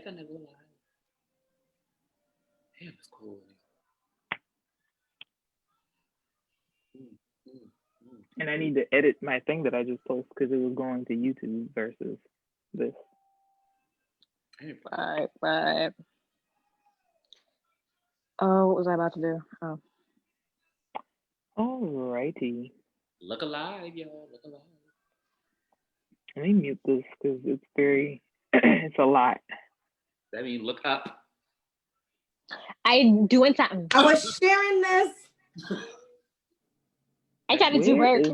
I finna go live. Damn, it's cold. And I need to edit my thing that I just posted because it was going to YouTube versus this. Right. Oh, what was I about to do? Oh. Alrighty. Look alive, y'all. Look alive. Let me mute this because it's very, it's a lot. That means look up. I'm doing something. I was sharing this. I tried to do Where work.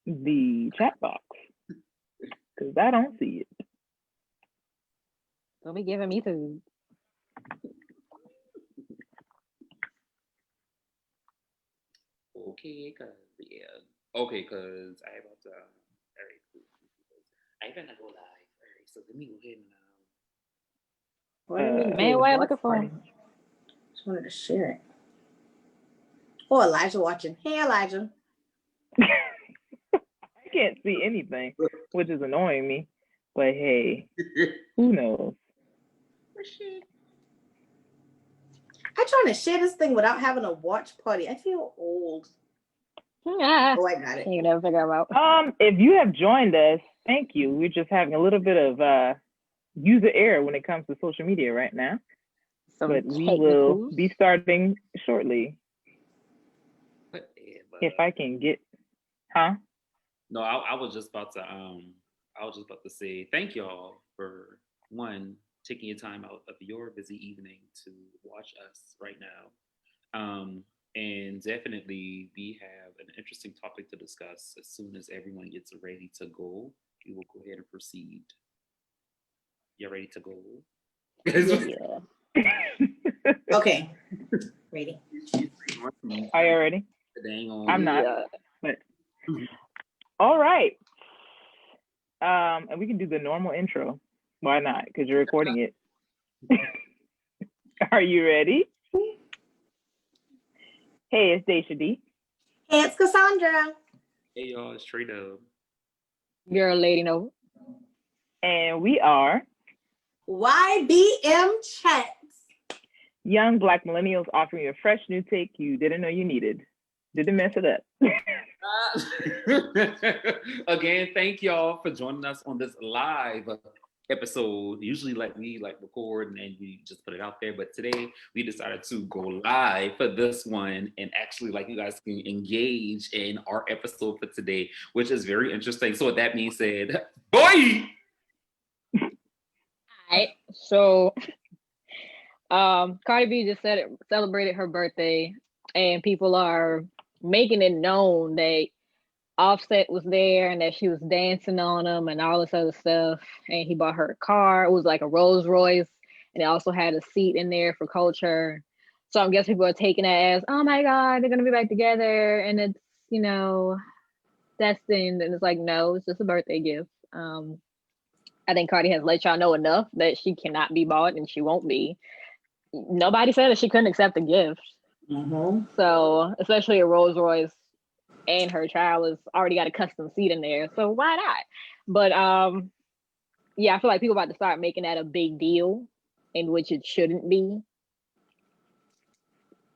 is the chat box? Because I don't see it. Don't be giving me food. Okay, cause I about to. Alright, cool. I finna go live. Alright, so let me go ahead and. What do you mean? Man, what are you looking for? Just wanted to share it. Oh, Elijah watching. Hey, Elijah. I can't see anything, which is annoying me. But hey, who knows? I'm trying to share this thing without having a watch party. I feel old. Ah, Oh, I got it. you never figure out. If you have joined us, thank you. We're just having a little bit of user error when it comes to social media right now. But we will be starting shortly. If I can get, huh? No, I was just about to say thank y'all for taking your time out of your busy evening to watch us right now. And definitely we have an interesting topic to discuss. As soon as everyone gets ready to go, we will go ahead and proceed. You ready to go? Yeah. Okay. Ready. Are you ready? I'm not. Yeah. But all right. And we can do the normal intro. Why not? Because you're recording it. Are you ready? Hey, it's Dashia D. Hey, it's Cassondra. Hey y'all, it's Tre'Dub. You're LadiiNova. And we are YBM Chats. Young Black millennials offering you a fresh new take you didn't know you needed. Didn't mess it up. Again, thank y'all for joining us on this live episode. Usually we record and then we just put it out there, but today we decided to go live for this one and actually you guys can engage in our episode for today, which is very interesting. So with that being said, boy! Alright, so Cardi B just celebrated her birthday, and people are making it known that Offset was there and that she was dancing on him and all this other stuff. And he bought her a car. It was like a Rolls Royce, and it also had a seat in there for culture. So I guess people are taking that as, oh my God, they're gonna be back together, and it's destined. And it's like, no, it's just a birthday gift. I think Cardi has let y'all know enough that she cannot be bought and she won't be. Nobody said that she couldn't accept the gift. Mm-hmm. So, especially a Rolls Royce, and her child has already got a custom seat in there. So why not? But yeah, I feel like people are about to start making that a big deal, in which it shouldn't be.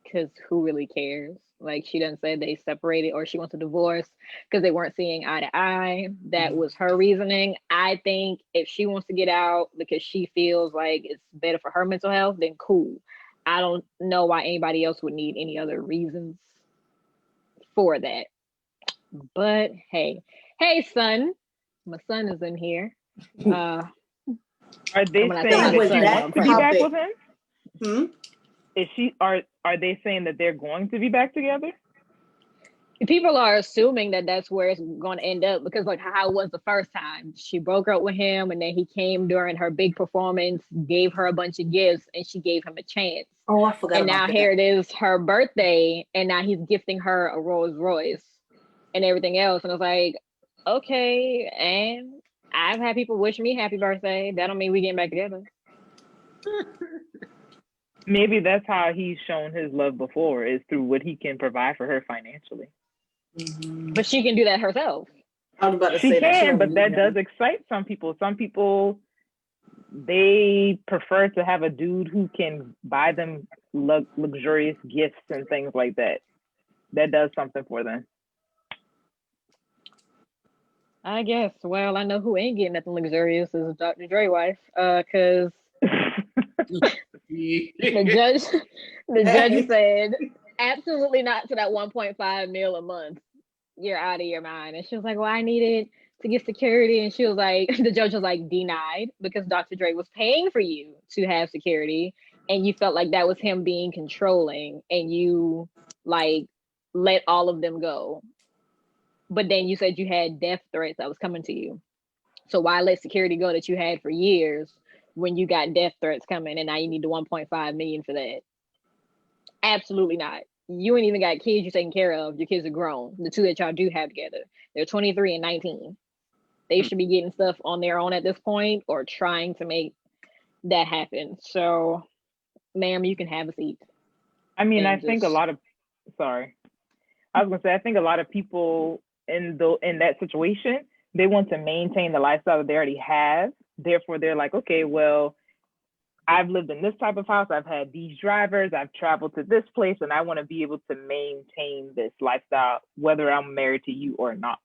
Because who really cares? Like, she done said they separated or she wants a divorce because they weren't seeing eye to eye. That was her reasoning. I think if she wants to get out because she feels like it's better for her mental health, then cool. I don't know why anybody else would need any other reasons for that. But hey, son. My son is in here. Are they saying my that son, she wants to be back with him? Hmm? Are they saying that they're going to be back together? People are assuming that that's where it's going to end up, because how it was the first time. She broke up with him, and then he came during her big performance, gave her a bunch of gifts, and she gave him a chance. Oh, I forgot. And now here it is, her birthday, and now he's gifting her a Rolls Royce and everything else. And I was like, okay, and I've had people wish me happy birthday. That don't mean we getting back together. Maybe that's how he's shown his love before, is through what he can provide for her financially. Mm-hmm. But she can do that herself. I was about to she say can, that. but that does excite some people. Some people they prefer to have a dude who can buy them luxurious gifts and things like that. That does something for them. I guess. Well, I know who ain't getting nothing luxurious is Dr. Dre wife, because the judge said absolutely not to that 1.5 mil a month. You're out of your mind. And she was like, well, I needed to get security. And she was like, the judge was like, denied, because Dr. Dre was paying for you to have security. And you felt like that was him being controlling, and you like let all of them go. But then you said you had death threats that was coming to you. So why let security go that you had for years when you got death threats coming, and now you need the 1.5 million for that? Absolutely not. You ain't even got kids you're taking care of. Your kids are grown. The two that y'all do have together, they're 23 and 19. They should be getting stuff on their own at this point, or trying to make that happen. So, ma'am, you can have a seat. I mean, I think a lot of, sorry. I was gonna say, I think a lot of people in that situation, they want to maintain the lifestyle that they already have. Therefore, they're like, okay, well, I've lived in this type of house, I've had these drivers, I've traveled to this place, and I want to be able to maintain this lifestyle, whether I'm married to you or not.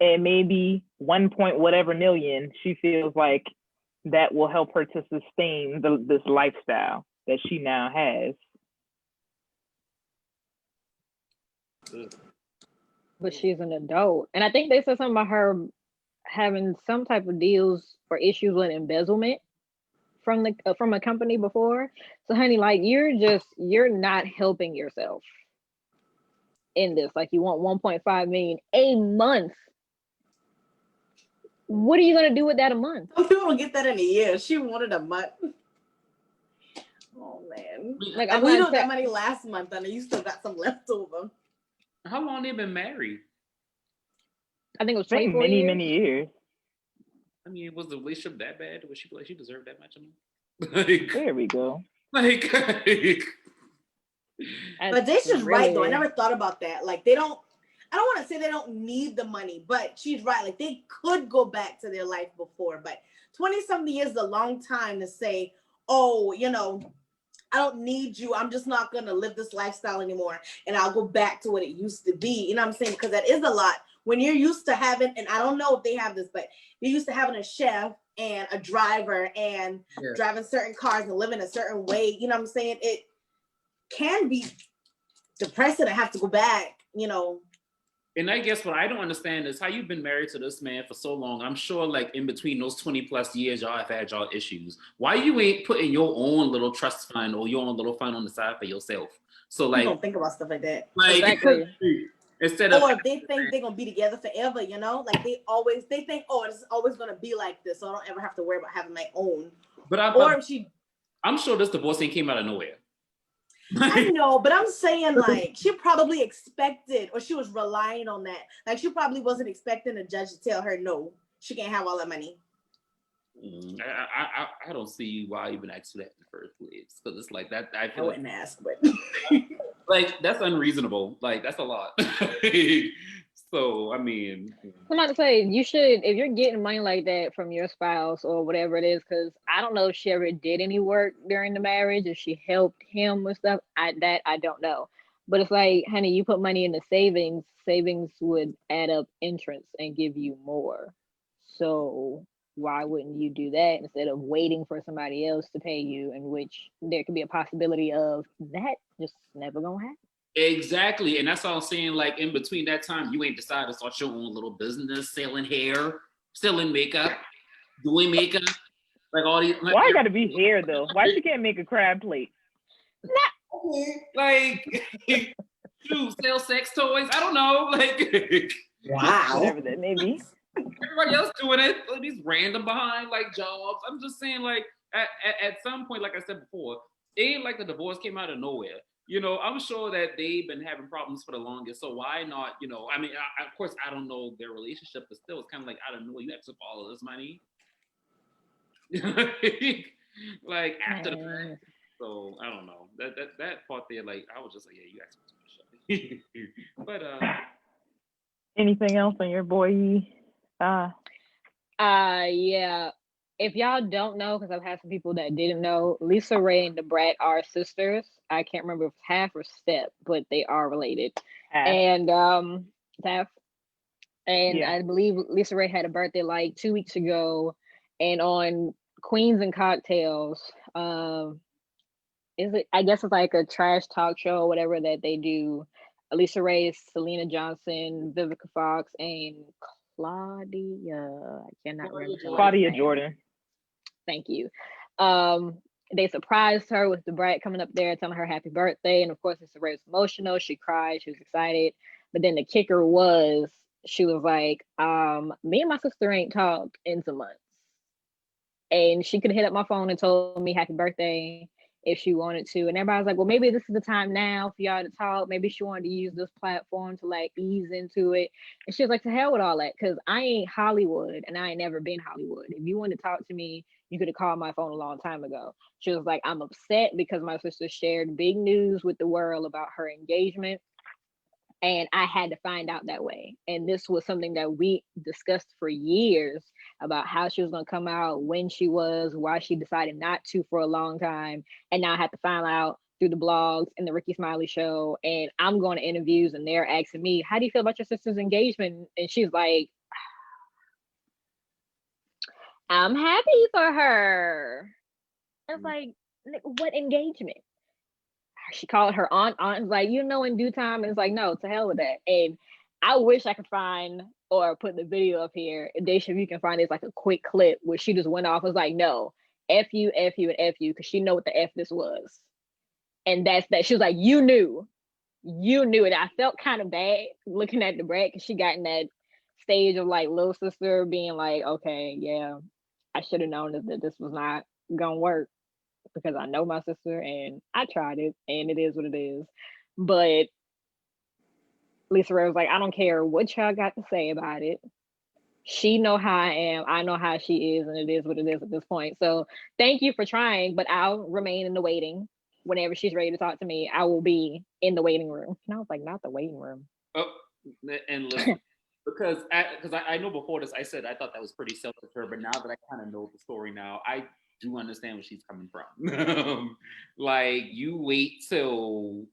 And maybe 1 point whatever million, she feels like that will help her to sustain this lifestyle that she now has. But she's an adult. And I think they said something about her having some type of deals or issues with embezzlement from a company before. So honey, like you're not helping yourself in this. Like, you want 1.5 million a month. What are you gonna do with that a month? Some people don't get that in a year. She wanted a month. Oh man. Like, we know that money last month, and you still got some left over. How long they been married? I think it was 24 years. Many years. I mean, was the relationship that bad? Was she like she deserved that much? Like, there we go. Like, but this is right though. I never thought about that. Like, they don't. I don't want to say they don't need the money, but she's right. Like, they could go back to their life before, but 20-something years is a long time to say, oh, you know, I don't need you. I'm just not going to live this lifestyle anymore, and I'll go back to what it used to be. You know what I'm saying? Because that is a lot. When you're used to having, and I don't know if they have this, but you're used to having a chef and a driver and driving certain cars and living a certain way. You know what I'm saying? It can be depressing to have to go back, you know. And I guess what I don't understand is how you've been married to this man for so long. I'm sure like in between those 20 plus years, y'all have had y'all issues. Why you ain't putting your own little trust fund or your own little fund on the side for yourself? So like, you don't think about stuff like that. Like, exactly. Instead of, or if they think they're gonna be together forever, you know, like they think, oh, it's always gonna be like this, so I don't ever have to worry about having my own. But I'm sure this divorce ain't came out of nowhere. I know, but I'm saying, like, she probably expected, or she was relying on that. Like, she probably wasn't expecting a judge to tell her no, she can't have all that money. I don't see why I even asked for that in the first place, because it's like that. I wouldn't ask, but like that's unreasonable. Like that's a lot. So I mean, I'm about to say, you should, if you're getting money like that from your spouse or whatever it is, because I don't know if she ever did any work during the marriage, if she helped him with stuff. I don't know. But it's like, honey, you put money into savings would add up interest and give you more. So why wouldn't you do that instead of waiting for somebody else to pay you, in which there could be a possibility of that just never gonna happen? Exactly. And that's all I'm saying. Like, in between that time, you ain't decided to start your own little business, selling hair, selling makeup, doing makeup, like all these. Why gotta be hair though? Why she can't make a crab plate? Like, shoot, sell sex toys. I don't know. Like, wow, whatever that may be. Everybody else doing it. Like, these random behind like jobs. I'm just saying, like, at some point, like I said before, it ain't like the divorce came out of nowhere. You know, I'm sure that they've been having problems for the longest. So why not, you know, I mean, of course, I don't know their relationship, but still, it's kind of like, I don't know, you have to follow this money. Like, after the fact. So, I don't know. That part there, like, I was just like, yeah, you asked me too much. But, anything else on your boy? Yeah. if y'all don't know, because I've had some people that didn't know, Lisa Ray and the Brat are sisters. I can't remember if half or step, but they are related. Half. And half. And Yeah. I believe Lisa Ray had a birthday like 2 weeks ago. And on Queens and Cocktails, is it? I guess it's like a trash talk show or whatever that they do. Lisa Ray, Selena Johnson, Vivica Fox, and Claudia. I cannot remember. Claudia Jordan. Thank you. They surprised her with the Brat coming up there telling her happy birthday. And of course, Lisa Ray was emotional. She cried. She was excited. But then the kicker was, she was like, me and my sister ain't talked in some months. And she could have hit up my phone and told me happy birthday if she wanted to. And everybody was like, well, maybe this is the time now for y'all to talk. Maybe she wanted to use this platform to like ease into it. And she was like, to hell with all that, because I ain't Hollywood and I ain't never been Hollywood. If you want to talk to me, you could have called my phone a long time ago. She was like, I'm upset because my sister shared big news with the world about her engagement. And I had to find out that way. And this was something that we discussed for years about how she was going to come out, when she was, why she decided not to for a long time. And now I had to find out through the blogs and the Ricky Smiley show. And I'm going to interviews and they're asking me, how do you feel about your sister's engagement? And she's like, I'm happy for her. I was like, what engagement? She called her aunt was like, in due time. And it's like, no, to hell with that. And I wish I could find or put the video up here. Daisha, if you can find, it's like a quick clip where she just went off, was like, no, F you, F you, and F you, because she know what the F this was. And that's that. She was like, you knew. And I felt kind of bad looking at the Brat, because she got in that stage of like little sister being like, okay, yeah, I should have known that this was not gonna work, because I know my sister and I tried it and it is what it is. But Lisa Ray was like, I don't care what y'all got to say about it. She know how I am. I know how she is, and it is what it is at this point. So thank you for trying, but I'll remain in the waiting. Whenever she's ready to talk to me, I will be in the waiting room. And I was like, not the waiting room. Oh, and listen, because I know before this, I said I thought that was pretty selfish of her, but now that I kind of know the story now, I do understand where she's coming from. Like, you wait till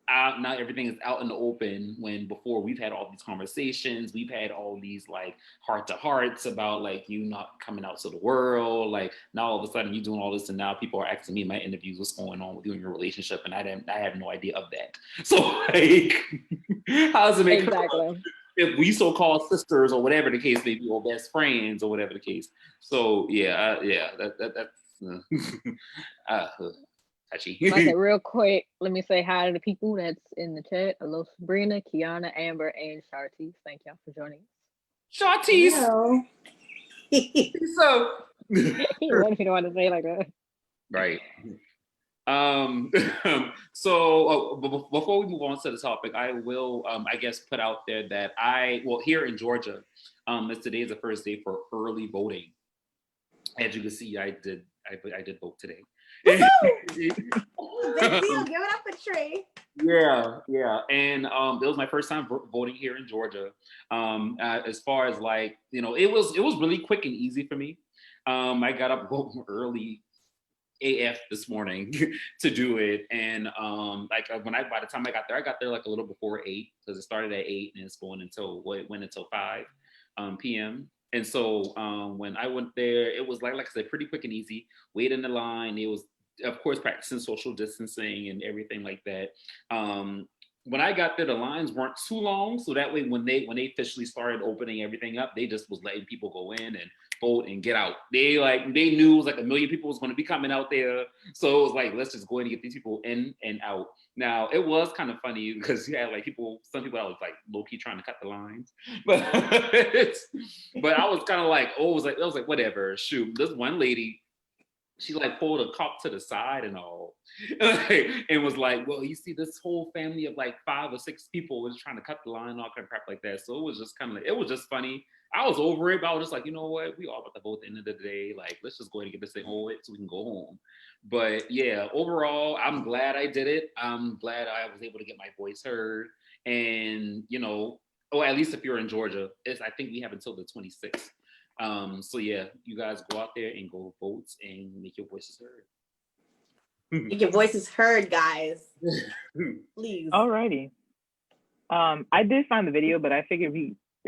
now everything is out in the open, when before we've had all these conversations, we've had all these like heart to hearts about like you not coming out to the world. Like, now all of a sudden you doing all this, and now people are asking me in my interviews what's going on with you in your relationship, and I have no idea of that. So like, how does it make exactly if we so-called sisters or whatever the case may be, or best friends or whatever the case? So yeah, that's touchy. Okay, real quick, let me say hi to the people that's in the chat. Hello, Sabrina, Kiana, Amber, and Sharties. Thank y'all for joining us. Sharties. Hello. So What if you don't want to say like that? right. So before we move on to the topic, I will I guess put out there that here in Georgia, today is the first day for early voting. As you can see, I did vote today. Big deal. Give it up for Trey. Yeah, and it was my first time voting here in Georgia. As far as like, it was really quick and easy for me. I got up voting early AF this morning to do it, and by the time I got there like a little before 8, because it started at 8 and it's going until it went until 5 p.m. And so when I went there, it was like I said, pretty quick and easy. Wait in the line. It was, of course, practicing social distancing and everything like that. When I got there, the lines weren't too long, so that way when they officially started opening everything up, they just was letting people go in and vote and get out. They knew it was like 1 million people was going to be coming out there, so it was like, let's just go in and get these people in and out. Now it was kind of funny because you had like some people that was like low key trying to cut the lines, but but I was kind of like, I was like whatever, shoot. This one lady, she like pulled a cop to the side and all, and was like, well, you see, this whole family of like 5 or 6 people was trying to cut the line, all kind of crap like that. So it was just kind of like, it was just funny. I was over it, but I was just like, you know what? We all about to vote at the end of the day. Like, let's just go ahead and get this thing over it so we can go home. But yeah, overall, I'm glad I did it. I'm glad I was able to get my voice heard. And, at least if you're in Georgia, I think we have until the 26th. So yeah, you guys go out there and go vote and make your voices heard. Make your voices heard, guys. Please. Alrighty. I did find the video, but I figured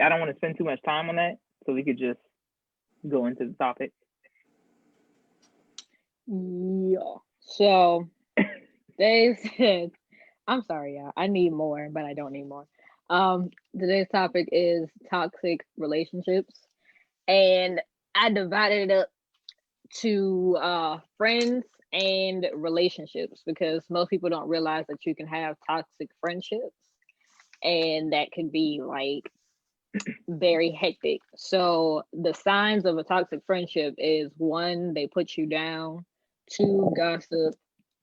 I don't want to spend too much time on that, so we could just go into the topic. Yeah. So they said, I'm sorry, y'all. I need more, but I don't need more. Today's topic is toxic relationships, and I divided it up to friends and relationships because most people don't realize that you can have toxic friendships, and that could be like very hectic. So the signs of a toxic friendship is 1, they put you down, 2, gossip,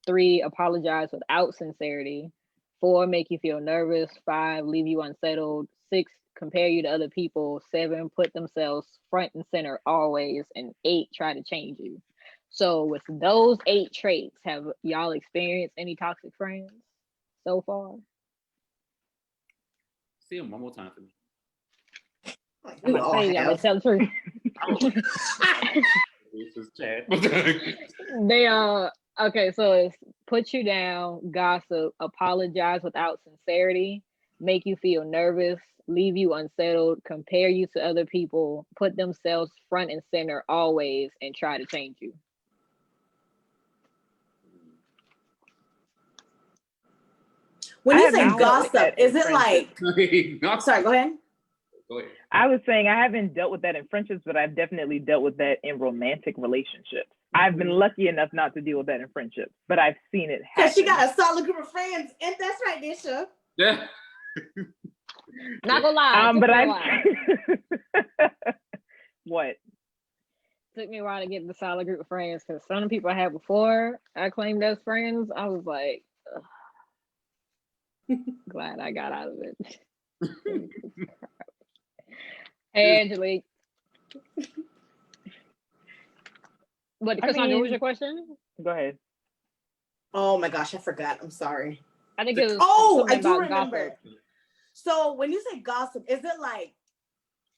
3, apologize without sincerity, 4, make you feel nervous, 5, leave you unsettled, 6, compare you to other people, 7, put themselves front and center always, and 8, try to change you. So with those 8 traits, have y'all experienced any toxic friends so far? See them one more time for me. I'm gonna tell you, I'm gonna tell the truth. They okay, so it's put you down, gossip, apologize without sincerity, make you feel nervous, leave you unsettled, compare you to other people, put themselves front and center always, and try to change you. When you say gossip, is it like? Sorry, go ahead. I was saying I haven't dealt with that in friendships, but I've definitely dealt with that in romantic relationships. I've been lucky enough not to deal with that in friendships, but I've seen it happen. Because she got a solid group of friends, and that's right, Dashia. Yeah. Not gonna lie. But I. What? Took me a while to get the solid group of friends because some of the people I had before I claimed as friends, I was like, glad I got out of it. Hey, Angelique. What, Cassondra, what was your question? Go ahead. Oh my gosh, I forgot. I'm sorry. I think it was. Oh, I do remember. Gossip. So when you say gossip, is it like,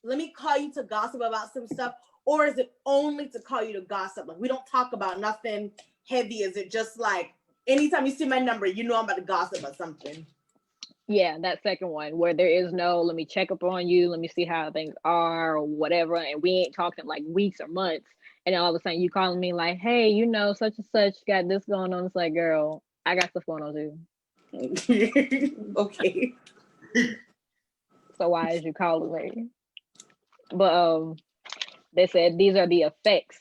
let me call you to gossip about some stuff, or is it only to call you to gossip? Like we don't talk about nothing heavy. Is it just like anytime you see my number, you know I'm about to gossip about something? Yeah, that second one where there is no, let me check up on you, let me see how things are or whatever, and we ain't talking like weeks or months, and then all of a sudden you calling me like, hey, you know, such and such got this going on. It's like, girl, I got stuff going on too. Okay. So why is you calling me? But they said these are the effects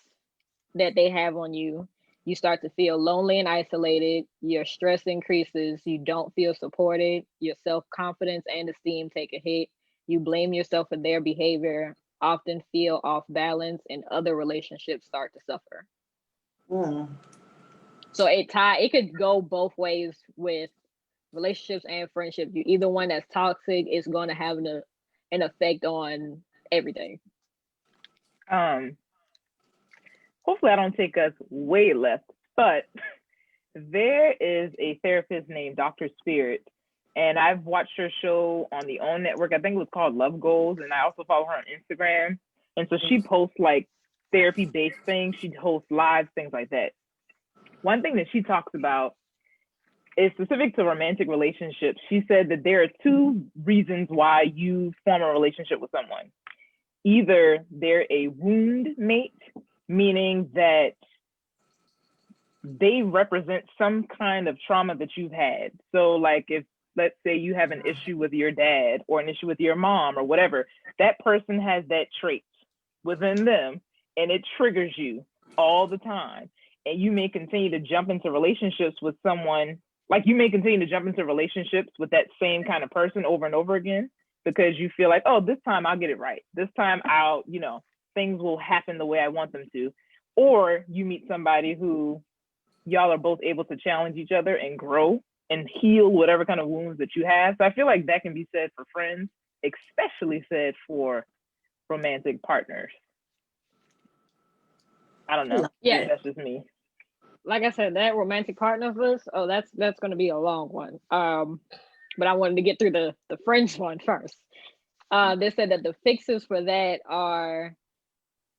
that they have on you. You start to feel lonely and isolated. Your stress increases. You don't feel supported. Your self-confidence and esteem take a hit. You blame yourself for their behavior, often feel off balance, and other relationships start to suffer. So it could go both ways with relationships and friendships. You either one that's toxic is going to have an effect on everything. Hopefully I don't take us way left, but there is a therapist named Dr. Spirit, and I've watched her show on the OWN network. I think it was called Love Goals, and I also follow her on Instagram. And so she posts like therapy-based things. She hosts lives, things like that. One thing that she talks about is specific to romantic relationships. She said that there are 2 reasons why you form a relationship with someone. Either they're a wound mate, meaning that they represent some kind of trauma that you've had. So like if, let's say you have an issue with your dad or an issue with your mom or whatever, that person has that trait within them and it triggers you all the time. And you may continue to jump into relationships with someone, like you may continue to jump into relationships with that same kind of person over and over again because you feel like, oh, this time I'll get it right. This time I'll, you know, things will happen the way I want them to. Or you meet somebody who y'all are both able to challenge each other and grow and heal whatever kind of wounds that you have. So I feel like that can be said for friends, especially said for romantic partners. I don't know. Yeah, that's just me. Like I said, that romantic partner list, that's going to be a long one. But I wanted to get through the friends one first. They said that the fixes for that are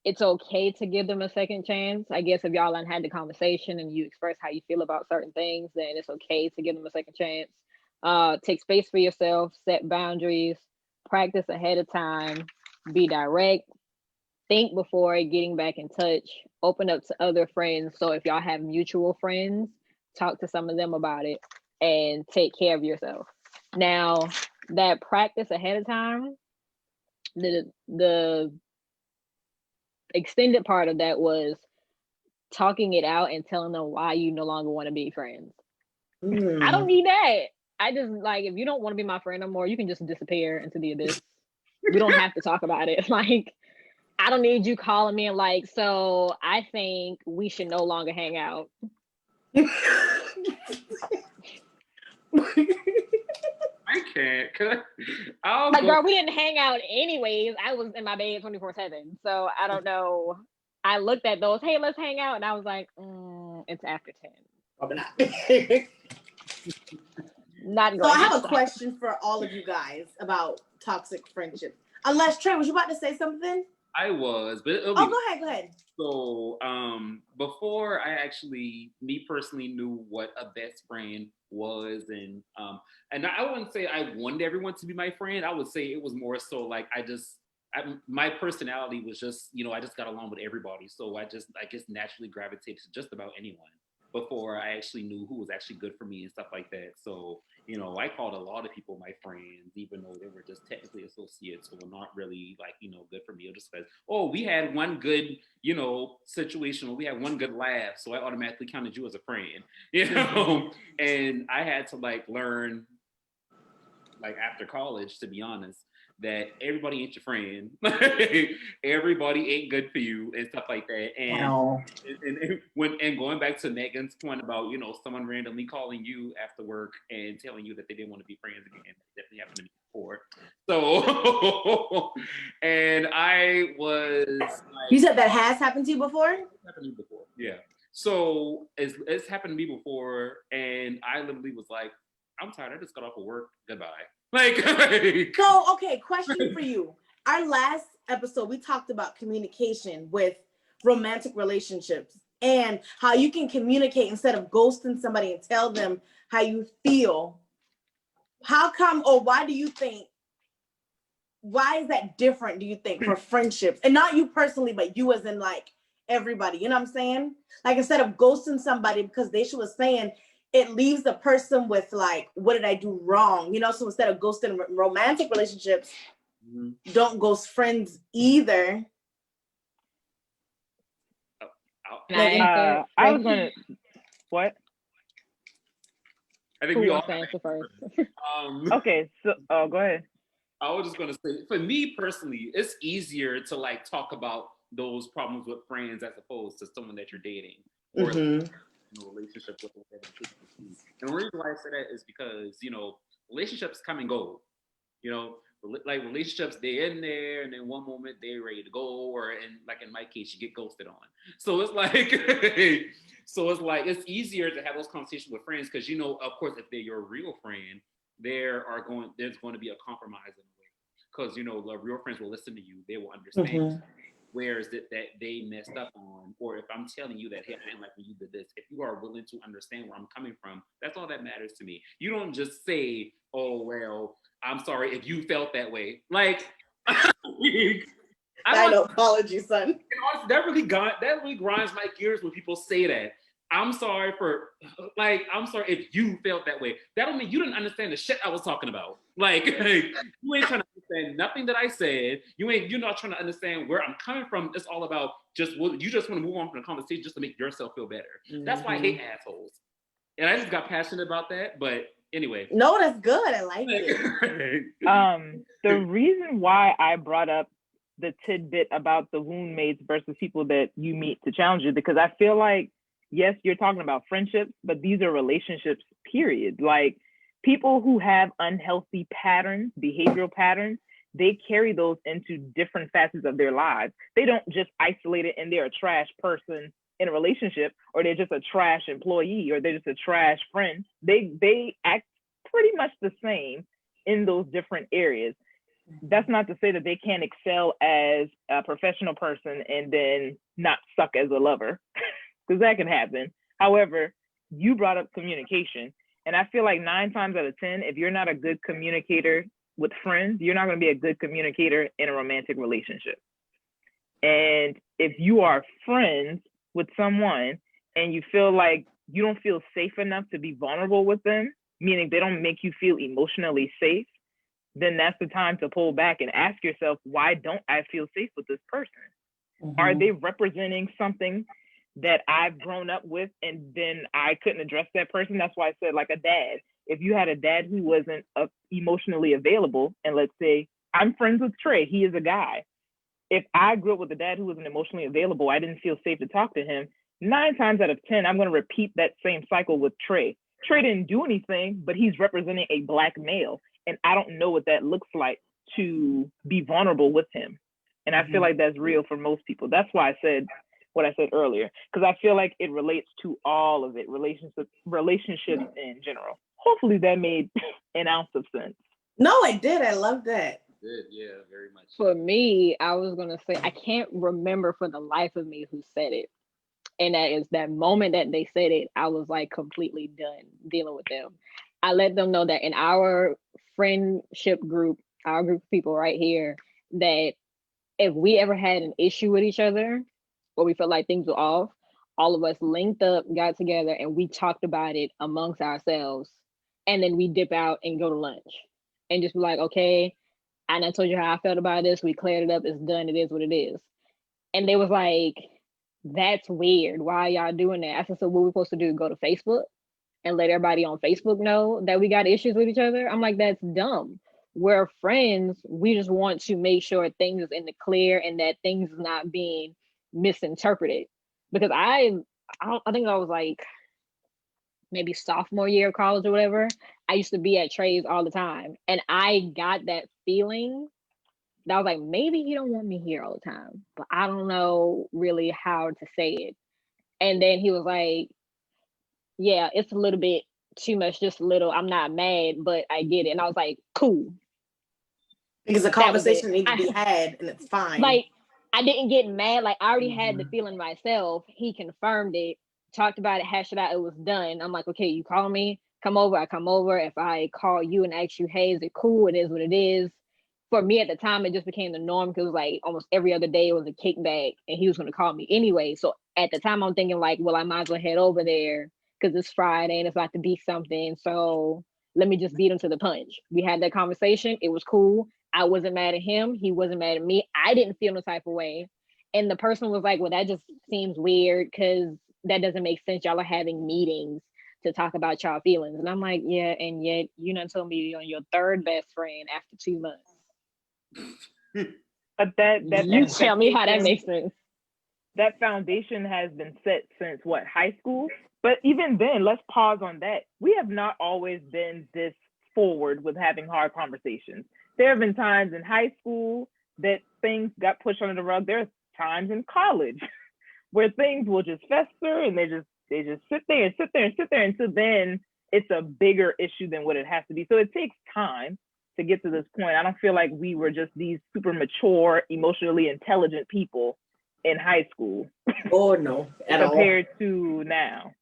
it's okay to give them a second chance. I guess if y'all had the conversation and you express how you feel about certain things, then it's okay to give them a second chance. Take space for yourself, set boundaries, practice ahead of time, be direct, think before getting back in touch, open up to other friends. So if y'all have mutual friends, talk to some of them about it and take care of yourself. Now, that practice ahead of time, the extended part of that was talking it out and telling them why you no longer want to be friends. I don't need that. I just like, if you don't want to be my friend no more, you can just disappear into the abyss. We don't have to talk about it. Like, I don't need you calling me and like, so I think we should no longer hang out. I can't. Like, girl, we didn't hang out anyways. I was in my bed 24/7. So I don't know. I looked at those, hey, let's hang out. And I was like, it's after 10. Probably not. Not so I have a question for all of you guys about toxic friendships. Unless, Trey, was you about to say something? I was, but go ahead. So, before me personally knew what a best friend was, and I wouldn't say I wanted everyone to be my friend. I would say it was more so like my personality was just, I just got along with everybody. So I just naturally gravitated to just about anyone before I actually knew who was actually good for me and stuff like that. So, I called a lot of people my friends, even though they were just technically associates who were not really like, good for me. Or just because, we had one good, situation, or we had one good laugh. So I automatically counted you as a friend, and I had to like learn, like after college, to be honest, that everybody ain't your friend. Everybody ain't good for you and stuff like that. And and going back to Megan's point about, someone randomly calling you after work and telling you that they didn't want to be friends again. That definitely happened to me before. So, and I was like, you said that has happened to you before? Happened to me before, yeah. So it's happened to me before, and I literally was like, I'm tired. I just got off of work. Goodbye. So, okay, question for you. Our last episode, we talked about communication with romantic relationships and how you can communicate instead of ghosting somebody and tell them how you feel. How come, or why do you think, why is that different, do you think, for friendships? And not you personally, but you as in like everybody, you know what I'm saying? Like instead of ghosting somebody because Dashia was saying, it leaves the person with like, what did I do wrong? So instead of ghosting romantic relationships, don't ghost friends either. I was gonna, what? I think we all answer first. Okay, so go ahead. I was just gonna say, for me personally, it's easier to like talk about those problems with friends as opposed to someone that you're dating or relationship with. And the reason why I say that is because relationships come and go. Like relationships, they're in there, and then one moment they're ready to go, or in my case, you get ghosted on. So it's like, it's easier to have those conversations with friends because of course, if they're your real friend, there's going to be a compromise in a way because the real friends will listen to you, they will understand. Where is it that they messed up on, or if I'm telling you that, hey, I didn't like when you did this, if you are willing to understand where I'm coming from, that's all that matters to me. You don't just say, oh, well, I'm sorry if you felt that way. Like, I know, apology, son. That really grinds my gears when people say that. I'm sorry if you felt that way. That don't mean you didn't understand the shit I was talking about. Like you ain't trying to understand nothing that I said. You're not trying to understand where I'm coming from. It's all about you just want to move on from the conversation just to make yourself feel better. That's why I hate assholes. And I just got passionate about that. But anyway. No, that's good. I like it. The reason why I brought up the tidbit about the wound mates versus people that you meet to challenge you, because I feel like, yes, you're talking about friendships, but these are relationships, period. Like people who have unhealthy patterns, behavioral patterns, they carry those into different facets of their lives. They don't just isolate it and they're a trash person in a relationship, or they're just a trash employee, or they're just a trash friend. They act pretty much the same in those different areas. that's not to say that they can't excel as a professional person and then not suck as a lover, because that can happen. However, you brought up communication, and I feel like 9 times out of 10, if you're not a good communicator with friends, you're not going to be a good communicator in a romantic relationship. And if you are friends with someone and you feel like you don't feel safe enough to be vulnerable with them, meaning they don't make you feel emotionally safe, then that's the time to pull back and ask yourself, why don't I feel safe with this person? Mm-hmm. Are they representing something that I've grown up with and then I couldn't address that person? That's why I said, like a dad. If you had a dad who wasn't emotionally available, and let's say I'm friends with Trey, he is a guy. If I grew up with a dad who wasn't emotionally available, I didn't feel safe to talk to him. 9 times out of 10, I'm going to repeat that same cycle with Trey. Trey didn't do anything, but he's representing a Black male. And I don't know what that looks like to be vulnerable with him. And I feel like that's real for most people. That's why I said what I said earlier, because I feel like it relates to all of it, relationships in general. Hopefully that made an ounce of sense. No, it did. I love that. Good, yeah, very much. For me, I was gonna say I can't remember for the life of me who said it, and that is that moment that they said it, I was like completely done dealing with them. I let them know that in our friendship group, our group of people right here, that if we ever had an issue with each other or we felt like things were off, all of us linked up, got together, and we talked about it amongst ourselves, and then we dip out and go to lunch and just be like, okay, and I told you how I felt about this. We cleared it up. It's done. It is what it is. And they was like, that's weird. Why are y'all doing that? I said, so what we supposed to do? Go to Facebook and let everybody on Facebook know that we got issues with each other? I'm like, that's dumb. We're friends. We just want to make sure things is in the clear and that things is not being misinterpreted. Because I think I was like maybe sophomore year of college or whatever. I used to be at Trey's all the time. And I got that feeling that I was like, maybe he don't want me here all the time, but I don't know really how to say it. And then he was like, yeah, it's a little bit too much, just a little. I'm not mad, but I get it. And I was like, cool. Because the conversation needs to be had and it's fine. Like, I didn't get mad. Like, I already had the feeling myself. He confirmed it, talked about it, hashed it out. It was done. I'm like, okay, you call me, come over. I come over. If I call you and ask you, hey, is it cool? It is what it is. For me at the time, it just became the norm because it was like almost every other day it was a kickback and he was going to call me anyway. So at the time, I'm thinking like, well, I might as well head over there because it's Friday and it's about to be something. So let me just beat him to the punch. We had that conversation. It was cool. I wasn't mad at him. He wasn't mad at me. I didn't feel no type of way. And the person was like, well, that just seems weird because that doesn't make sense. Y'all are having meetings to talk about y'all feelings. And I'm like, yeah, and yet you done told me you're your third best friend after 2 months. But that you tell me how that makes sense. That foundation has been set since what, high school? But even then, let's pause on that. We have not always been this forward with having hard conversations. There have been times in high school that things got pushed under the rug. There are times in college where things will just fester and they just sit there until then it's a bigger issue than what it has to be. So it takes time to get to this point. I don't feel like we were just these super mature, emotionally intelligent people in high school. Oh no, compared to now.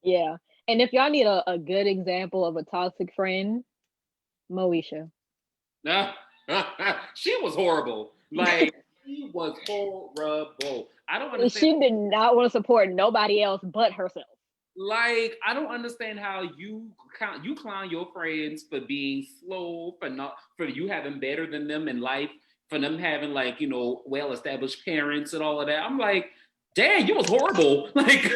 Yeah, and if y'all need a good example of a toxic friend, Moesha. She was horrible. Like, she was horrible. I don't understand. She did not want to support nobody else but herself. Like, I don't understand how you clown your friends for being slow, for you having better than them in life, for them having like, well-established parents and all of that. I'm like, dang, you was horrible. Like,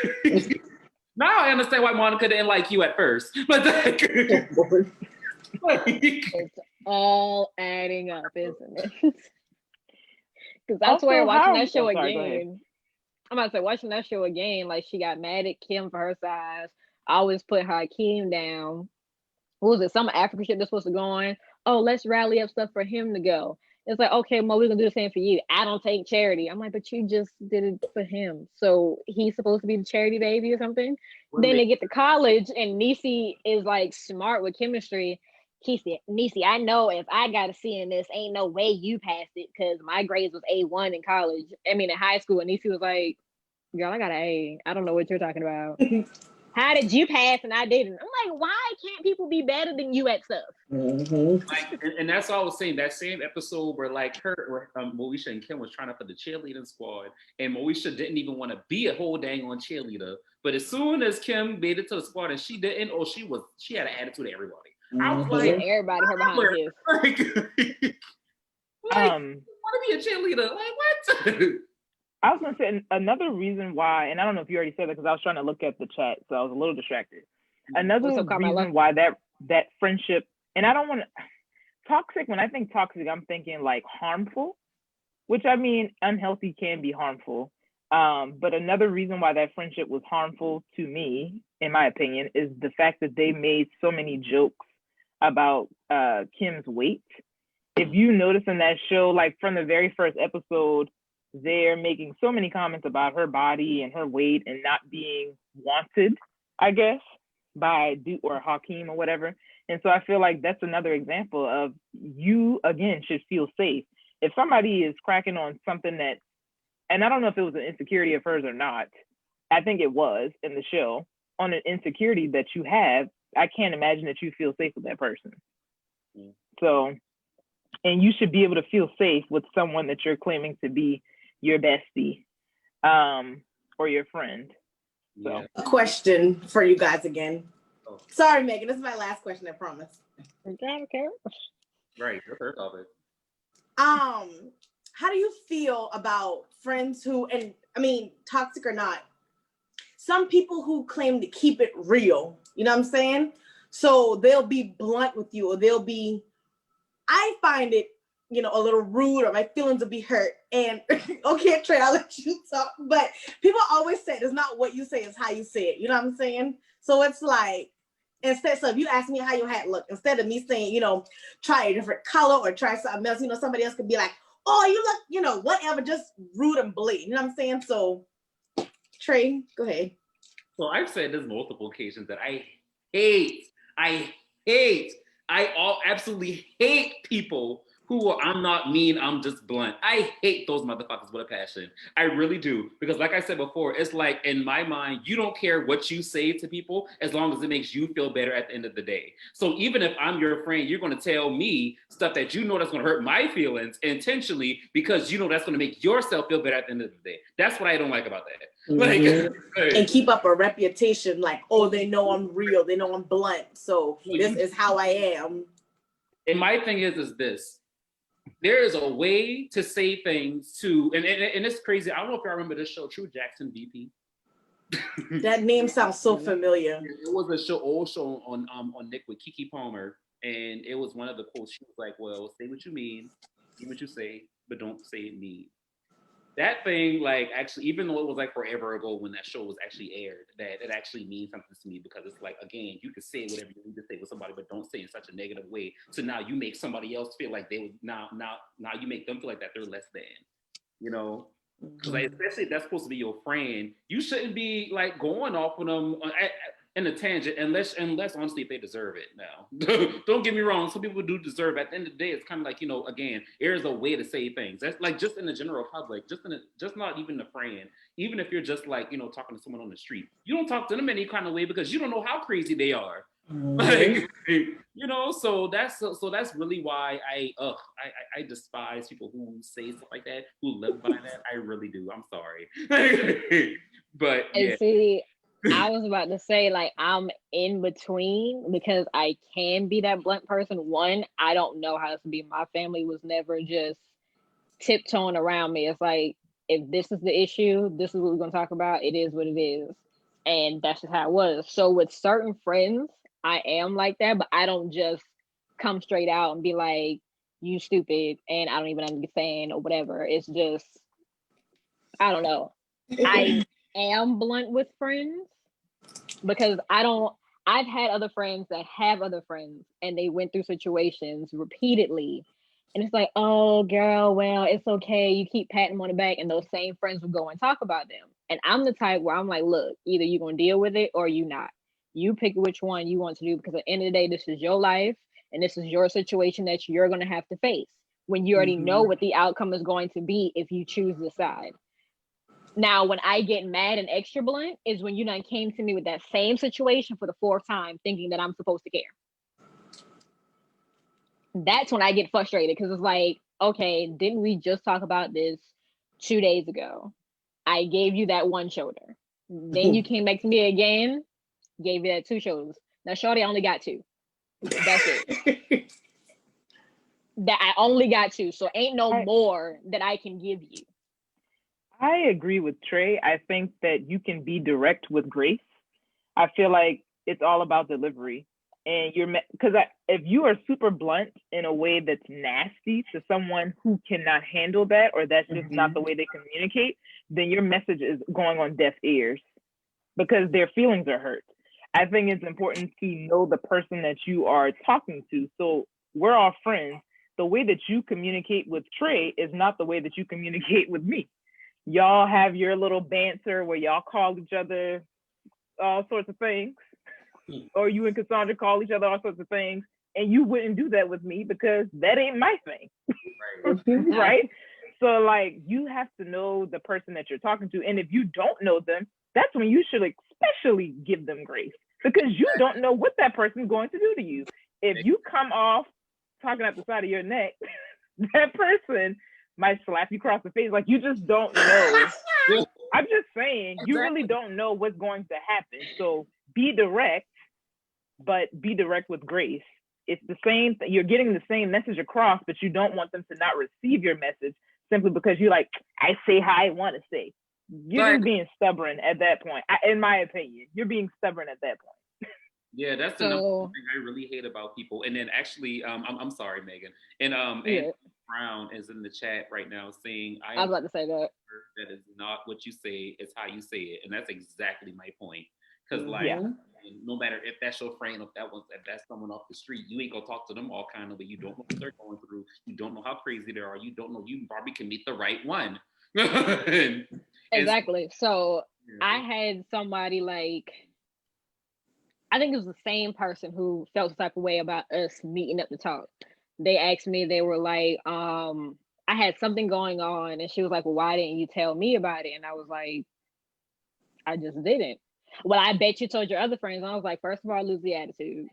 now I understand why Monica didn't like you at first. But it's all adding up, isn't it? Because that's where watching that show again. I'm about to say, watching that show again, like she got mad at Kim for her size. I always put Hakeem down. What was it? Some African shit that's supposed to go on. Oh, let's rally up stuff for him to go. It's like, okay, Mo, we're gonna do the same for you. I don't take charity. I'm like, but you just did it for him. So he's supposed to be the charity baby or something. Then they get to college and Niecy is like smart with chemistry. He said, Niecy, I know if I got a C in this, ain't no way you passed it because my grades was A1 in college. I mean, in high school. And Niecy was like, girl, I got an A. I don't know what you're talking about. How did you pass and I didn't? I'm like, why can't people be better than you at stuff? Like, and that's all I was saying. That same episode where like Moesha and Kim was trying to put the cheerleading squad, and Moesha didn't even want to be a whole dang on cheerleader. But as soon as Kim made it to the squad and she didn't, she had an attitude to everybody. I was like, everybody her behind his. Like, want to be a cheerleader? Like what? I was gonna say another reason why, and I don't know if you already said that because I was trying to look at the chat, so I was a little distracted. Another reason why that friendship, and I don't want to toxic. When I think toxic, I'm thinking like harmful, which I mean unhealthy can be harmful. But another reason why that friendship was harmful to me, in my opinion, is the fact that they made so many jokes about Kim's weight. If you notice in that show, like from the very first episode, they're making so many comments about her body and her weight and not being wanted, I guess, by Duke or Hakeem or whatever. And so I feel like that's another example of you, again, should feel safe. If somebody is cracking on something that, and I don't know if it was an insecurity of hers or not, I think it was in the show, on an insecurity that you have, I can't imagine that you feel safe with that person. So, and you should be able to feel safe with someone that you're claiming to be your bestie or your friend. So a question for you guys again. Sorry, Megan, this is my last question, I promise. Okay. Right, your first topic. How do you feel about friends who, and I mean, toxic or not, some people who claim to keep it real, you know what I'm saying? So they'll be blunt with you, or they'll be, I find it, you know, a little rude, or my feelings will be hurt. And okay, Trey, I'll let you talk. But people always say it's not what you say, it's how you say it. You know what I'm saying? So it's like, instead, so if you ask me how your hat look, instead of me saying, you know, try a different color or try something else, you know, somebody else could be like, oh, you look, you know, whatever, just rude and blatant. You know what I'm saying? So, Trey, go ahead. So I've said this multiple occasions that I absolutely hate people who are, I'm not mean, I'm just blunt. I hate those motherfuckers with a passion. I really do. Because like I said before, it's like, in my mind, you don't care what you say to people as long as it makes you feel better at the end of the day. So even if I'm your friend, you're gonna tell me stuff that you know that's gonna hurt my feelings intentionally because you know that's gonna make yourself feel better at the end of the day. That's what I don't like about that. Like, and keep up a reputation like, oh, they know I'm real, they know I'm blunt, so this is how I am. And my thing is this. There is a way to say things to, and it's crazy. I don't know if y'all remember this show, True Jackson VP. That name sounds so familiar. It was a old show on Nick with Keke Palmer, and it was one of the quotes. She was like, "Well, say what you mean what you say, but don't say it mean." That thing, like, actually, even though it was like forever ago when that show was actually aired, that it actually means something to me, because it's like, again, you can say whatever you need to say with somebody, but don't say it in such a negative way. So now you make somebody else feel like they would, now you make them feel like that they're less than, you know? Because like, especially if that's supposed to be your friend, you shouldn't be like going off on them in a tangent, unless honestly if they deserve it. Now, don't get me wrong, some people do deserve it. At the end of the day, it's kind of like, you know, again, there's a way to say things. That's like just in the general public, just not even a friend. Even if you're just like, you know, talking to someone on the street, you don't talk to them any kind of way because you don't know how crazy they are. Like, you know, so that's really why I despise people who say stuff like that, who live by that. I really do. I'm sorry. But yeah. See, I was about to say, like, I'm in between because I can be that blunt person. One, I don't know how to be. My family was never just tiptoeing around me. It's like, if this is the issue, this is what we're going to talk about. It is what it is. And that's just how it was. So with certain friends, I am like that, but I don't just come straight out and be like, you stupid, and I don't even understand or whatever. It's just, I don't know. I am blunt with friends because I've had other friends that have other friends, and they went through situations repeatedly. And it's like, oh, girl, well, it's okay. You keep patting them on the back, and those same friends will go and talk about them. And I'm the type where I'm like, look, either you're going to deal with it or you not. You pick which one you want to do, because at the end of the day, this is your life. and this is your situation that you're going to have to face when you already know what the outcome is going to be if you choose this side. Now, when I get mad and extra blunt is when you done came to me with that same situation for the 4th time, thinking that I'm supposed to care. That's when I get frustrated, because it's like, okay, didn't we just talk about this 2 days ago? I gave you that one shoulder. Then you came back to me again, gave you that 2 shoulders. Now, shorty, I only got 2. That's it. That I only got 2, so ain't no more that I can give you. I agree with Trey. I think that you can be direct with grace. I feel like it's all about delivery. And because if you are super blunt in a way that's nasty to someone who cannot handle that, or that's just not the way they communicate, then your message is going on deaf ears because their feelings are hurt. I think it's important to know the person that you are talking to. So we're all friends. The way that you communicate with Trey is not the way that you communicate with me. Y'all have your little banter where y'all call each other all sorts of things, or you and Cassondra call each other all sorts of things, and you wouldn't do that with me because that ain't my thing, right? So like, you have to know the person that you're talking to, and if you don't know them, that's when you should especially give them grace, because you don't know what that person's going to do to you. If you come off talking at the side of your neck, that person might slap you across the face. Like, you just don't know. I'm just saying, you really don't know what's going to happen. So be direct, but be direct with grace. It's the same, you're getting the same message across, but you don't want them to not receive your message simply because you like, I say how I want to say. You're just being stubborn at that point. In my opinion, you're being stubborn at that point. Yeah, that's the number one thing I really hate about people. And then actually, I'm sorry, Megan. And Brown is in the chat right now saying, I was about to say that. That is not what you say, it's how you say it. And that's exactly my point. Because no matter if that's your friend, if that's someone off the street, you ain't gonna talk to them all kind of way. You don't know what they're going through. You don't know how crazy they are. You don't know, you probably can meet the right one. Exactly. So I had somebody like, I think it was the same person who felt the type of way about us meeting up to talk. They asked me, they were like, I had something going on, and she was like, well, why didn't you tell me about it? And I was like, I just didn't. Well, I bet you told your other friends. And I was like, first of all, lose the attitude.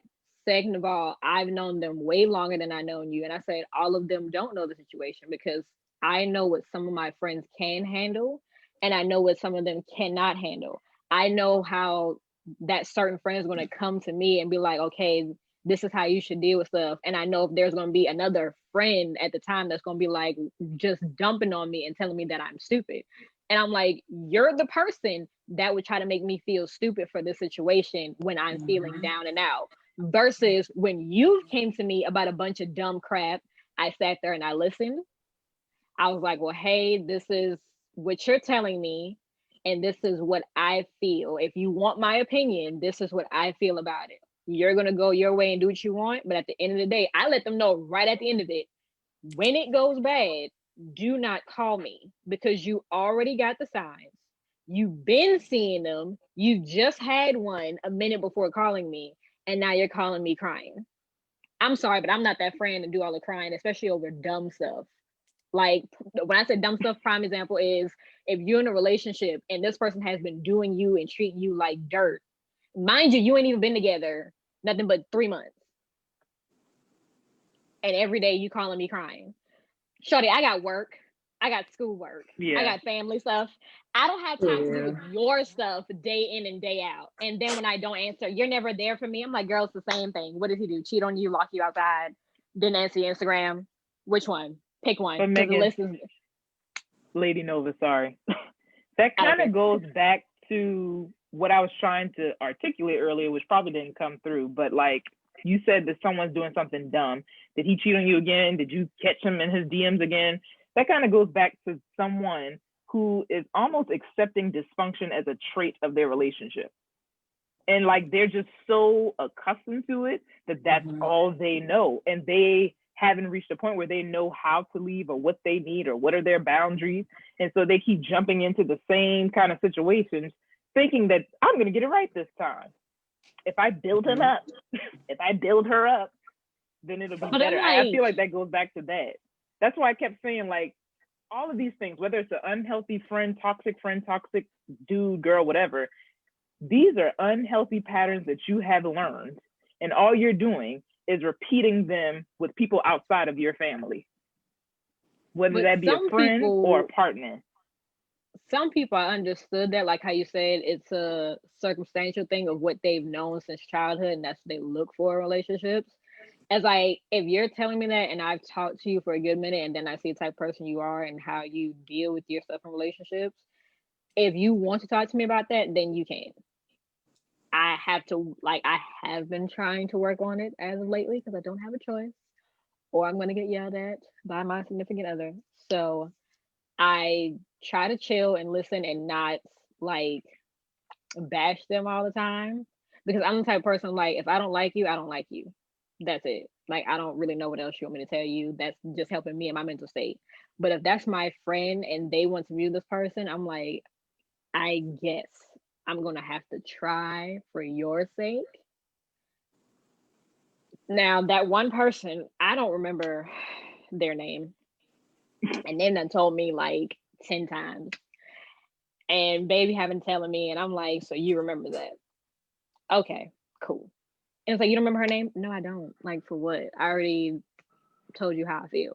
Second of all, I've known them way longer than I known you. And I said, all of them don't know the situation, because I know what some of my friends can handle, and I know what some of them cannot handle. I know how that certain friend is going to come to me and be like, okay, this is how you should deal with stuff. And I know if there's going to be another friend at the time that's going to be like just dumping on me and telling me that I'm stupid. And I'm like, you're the person that would try to make me feel stupid for this situation when I'm feeling down and out. Versus when you came to me about a bunch of dumb crap, I sat there and I listened. I was like, well, hey, this is what you're telling me, and this is what I feel. If you want my opinion, this is what I feel about it. You're going to go your way and do what you want. But at the end of the day, I let them know right at the end of it, when it goes bad, do not call me, because you already got the signs. You've been seeing them. You just had one a minute before calling me, and now you're calling me crying. I'm sorry, but I'm not that friend to do all the crying, especially over dumb stuff. Like, when I said dumb stuff, prime example is if you're in a relationship and this person has been doing you and treating you like dirt. Mind you, you ain't even been together nothing but 3 months. And every day you calling me crying. Shorty, I got work. I got schoolwork. I got family stuff. I don't have time to do with your stuff day in and day out. And then when I don't answer, you're never there for me. I'm like, girl, it's the same thing. What did he do? Cheat on you, lock you outside, didn't answer your Instagram? Which one? Pick one. But Megan, the list is... LadiiNova, sorry. That kind of goes back to what I was trying to articulate earlier, which probably didn't come through. But like you said, that someone's doing something dumb. Did he cheat on you again? Did you catch him in his DMs again? That kind of goes back to someone who is almost accepting dysfunction as a trait of their relationship. And like, they're just so accustomed to it that that's all they know. And they haven't reached a point where they know how to leave or what they need or what are their boundaries. And so they keep jumping into the same kind of situations, thinking that I'm going to get it right this time. If I build him up, if I build her up, then it'll be But better. I'm I feel like that goes back to that. That's why I kept saying, like, all of these things, whether it's an unhealthy friend, toxic dude, girl, whatever, these are unhealthy patterns that you have learned. And all you're doing is repeating them with people outside of your family, whether that be a friend or a partner. Some people, I understood that, like how you said, it's a circumstantial thing of what they've known since childhood, and that's what they look for in relationships. As if you're telling me that and I've talked to you for a good minute and then I see the type of person you are and how you deal with your stuff in relationships, if you want to talk to me about that, then you can. I have been trying to work on it as of lately because I don't have a choice or I'm going to get yelled at by my significant other. So I try to chill and listen and not like bash them all the time because I'm the type of person, like, if I don't like you, I don't like you. That's it. Like, I don't really know what else you want me to tell you. That's just helping me in my mental state. But if that's my friend and they want to view this person, I'm like, I guess I'm going to have to try for your sake. Now, that one person, I don't remember their name. And then they told me like 10 times. And baby haven't telling me. And I'm like, so you remember that? Okay, cool. And it's like, you don't remember her name? No, I don't. Like, for what? I already told you how I feel.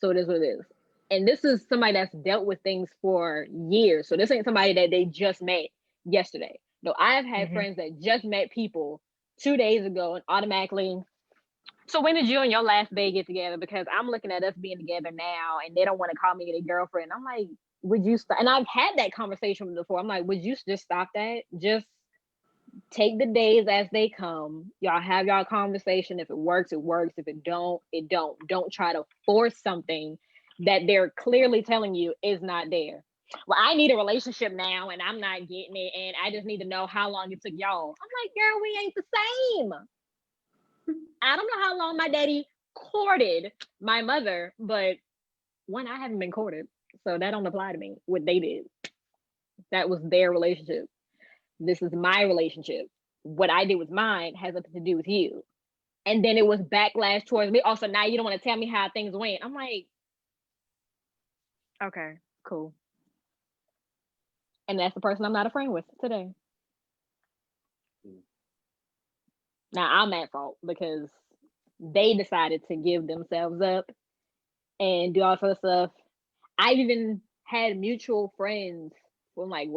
So it is what it is. And this is somebody that's dealt with things for years. So this ain't somebody that they just met yesterday. No, I've had friends that just met people 2 days ago and automatically, so when did you and your last bae get together? Because I'm looking at us being together now and they don't want to call me their girlfriend. I'm like, would you stop? And I've had that conversation before. I'm like, would you just stop that? Just take the days as they come. Y'all have y'all conversation. If it works, it works. If it don't, it don't. Don't try to force something that they're clearly telling you is not there. Well, I need a relationship now and I'm not getting it. And I just need to know how long it took y'all. I'm like, girl, we ain't the same. I don't know how long my daddy courted my mother, but one, I haven't been courted. So that don't apply to me. What they did. That was their relationship. This is my relationship. What I did with mine has nothing to do with you. And then it was backlash towards me. Also, now you don't want to tell me how things went. I'm like, okay, cool. And that's the person I'm not a friend with today. Now I'm at fault because they decided to give themselves up and do all sorts of stuff. I've even had mutual friends from like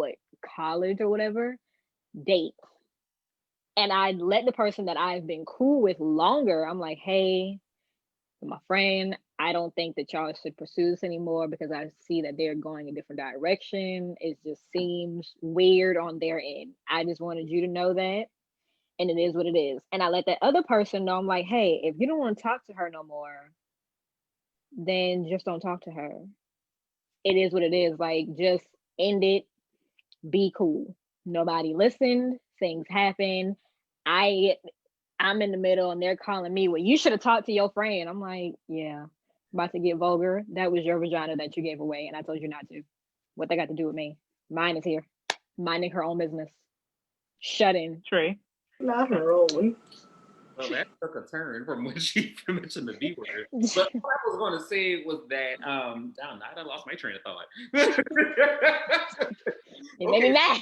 college or whatever date. And I let the person that I've been cool with longer, I'm like, hey, my friend, I don't think that y'all should pursue this anymore because I see that they're going a different direction. It just seems weird on their end. I just wanted you to know that. And it is what it is. And I let that other person know, I'm like, hey, if you don't want to talk to her no more, then just don't talk to her. It is what it is. Like, just end it. Be cool. Nobody listened. Things happen. I'm in the middle and they're calling me, well, you should have talked to your friend. I'm like, yeah, about to get vulgar. That was your vagina that you gave away. And I told you not to. What they got to do with me? Mine is here. Minding her own business. Shut in. Trey. Not her own. Well, that took a turn from when she mentioned the B word. But what I was going to say was that, damn, I done lost my train of thought. It made me mad.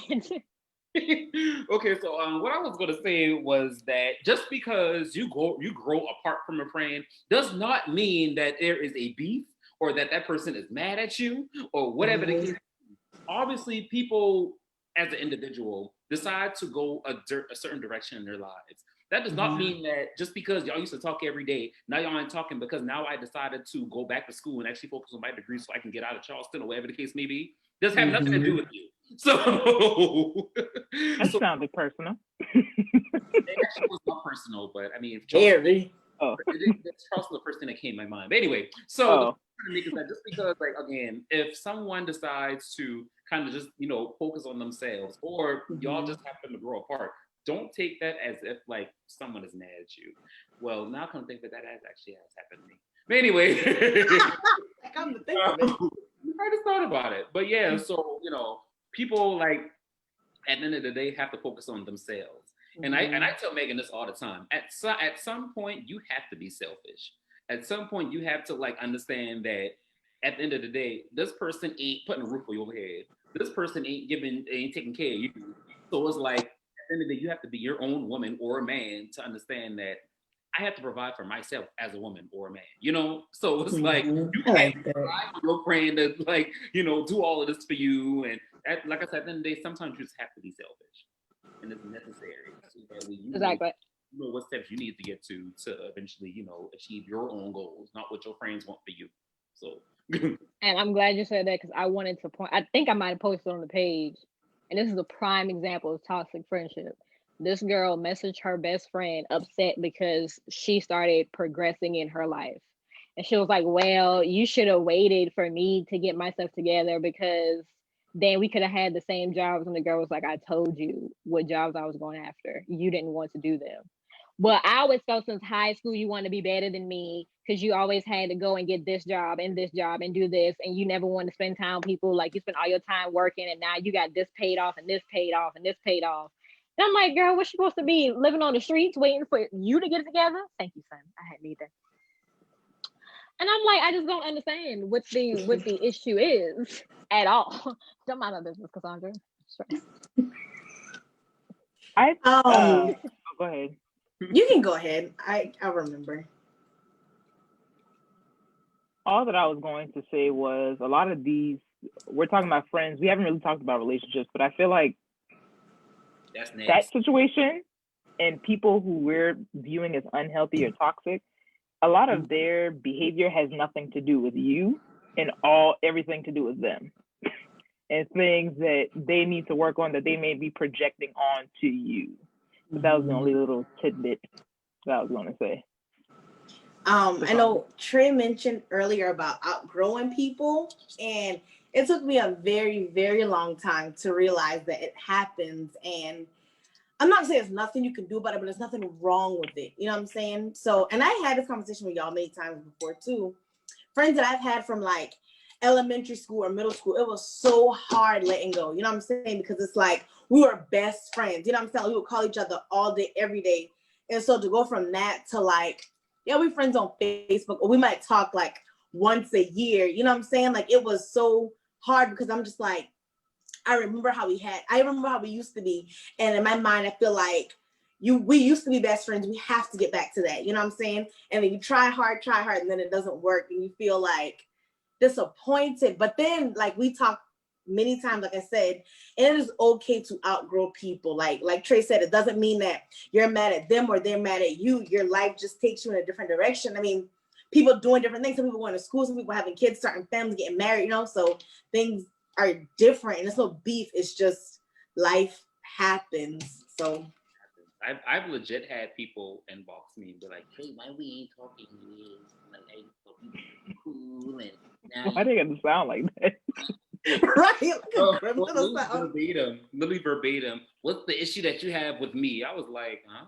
Okay, so what I was going to say was that just because you grow apart from a friend does not mean that there is a beef or that person is mad at you or whatever the case. Obviously, people as an individual decide to go a certain direction in their lives. That does not mean that just because y'all used to talk every day, now y'all ain't talking because now I decided to go back to school and actually focus on my degree so I can get out of Charleston or whatever the case may be. Doesn't have nothing to do with you. So that sounded personal. It actually was not personal, but I mean, Charleston the first thing that came to my mind. But anyway, so is that just because, like, again, if someone decides to kind of just, focus on themselves or y'all just happen to grow apart, don't take that as if like someone is mad at you. Well, now I come to think that actually has happened to me. But anyway, come to think of it. I just thought about it. But yeah, so people like at the end of the day have to focus on themselves. And I tell Megan this all the time. At some point, you have to be selfish. At some point, you have to like understand that at the end of the day, this person ain't putting a roof over your head. This person ain't taking care of you. So it's like at the end of the day, you have to be your own woman or a man to understand that I have to provide for myself as a woman or a man, you know? So it's like, you can't provide for your friend to like, you know, do all of this for you. And like I said, at the end of the day, sometimes you just have to be selfish. And it's necessary. So that way you know what steps you need to get to eventually, you know, achieve your own goals, not what your friends want for you. So. And I'm glad you said that because I wanted to point, I think I might have posted on the page, and this is a prime example of toxic friendship. This girl messaged her best friend upset because she started progressing in her life. And she was like, well, you should have waited for me to get myself together because then we could have had the same jobs. And the girl was like, I told you what jobs I was going after. You didn't want to do them. But I always felt since high school, you want to be better than me because you always had to go and get this job and do this. And you never want to spend time with people. Like you spent all your time working and now you got this paid off and this paid off and this paid off. And I'm like, girl, what's she supposed to be living on the streets waiting for you to get it together? Thank you, son. I had need that. And I'm like, I just don't understand what the issue is at all. Don't mind my business, Cassondra. Go ahead. You can go ahead. I remember. All that I was going to say was a lot of these, we're talking about friends. We haven't really talked about relationships, but I feel like that situation and people who we're viewing as unhealthy or toxic, a lot of their behavior has nothing to do with you and everything to do with them. And things that they need to work on that they may be projecting on to you. But that was the only little tidbit that I was going to say. I know Trey mentioned earlier about outgrowing people, and it took me a very, very long time to realize that it happens. And I'm not saying there's nothing you can do about it, but there's nothing wrong with it. You know what I'm saying? So, and I had this conversation with y'all many times before too. Friends that I've had from like elementary school or middle school, it was so hard letting go. You know what I'm saying? Because it's like we were best friends. You know what I'm saying? We would call each other all day, every day. And so to go from that to like, yeah, we're friends on Facebook, or we might talk like once a year. You know what I'm saying? Like it was so hard because I'm just like, I remember how we used to be. And in my mind, I feel like we used to be best friends. We have to get back to that. You know what I'm saying? And then you try hard, and then it doesn't work. And you feel like disappointed. But then like we talked many times, like I said, and it is okay to outgrow people. Like Trey said, it doesn't mean that you're mad at them or they're mad at you. Your life just takes you in a different direction. I mean, people doing different things. Some people going to school, some people having kids, starting families, getting married, you know, so things are different. And it's no beef. It's just life happens. So I've legit had people inbox me and be like, hey, why we ain't talking? Like, hey, cool. And now why they got to sound like that? Right, literally verbatim. What's the issue that you have with me? I was like, huh?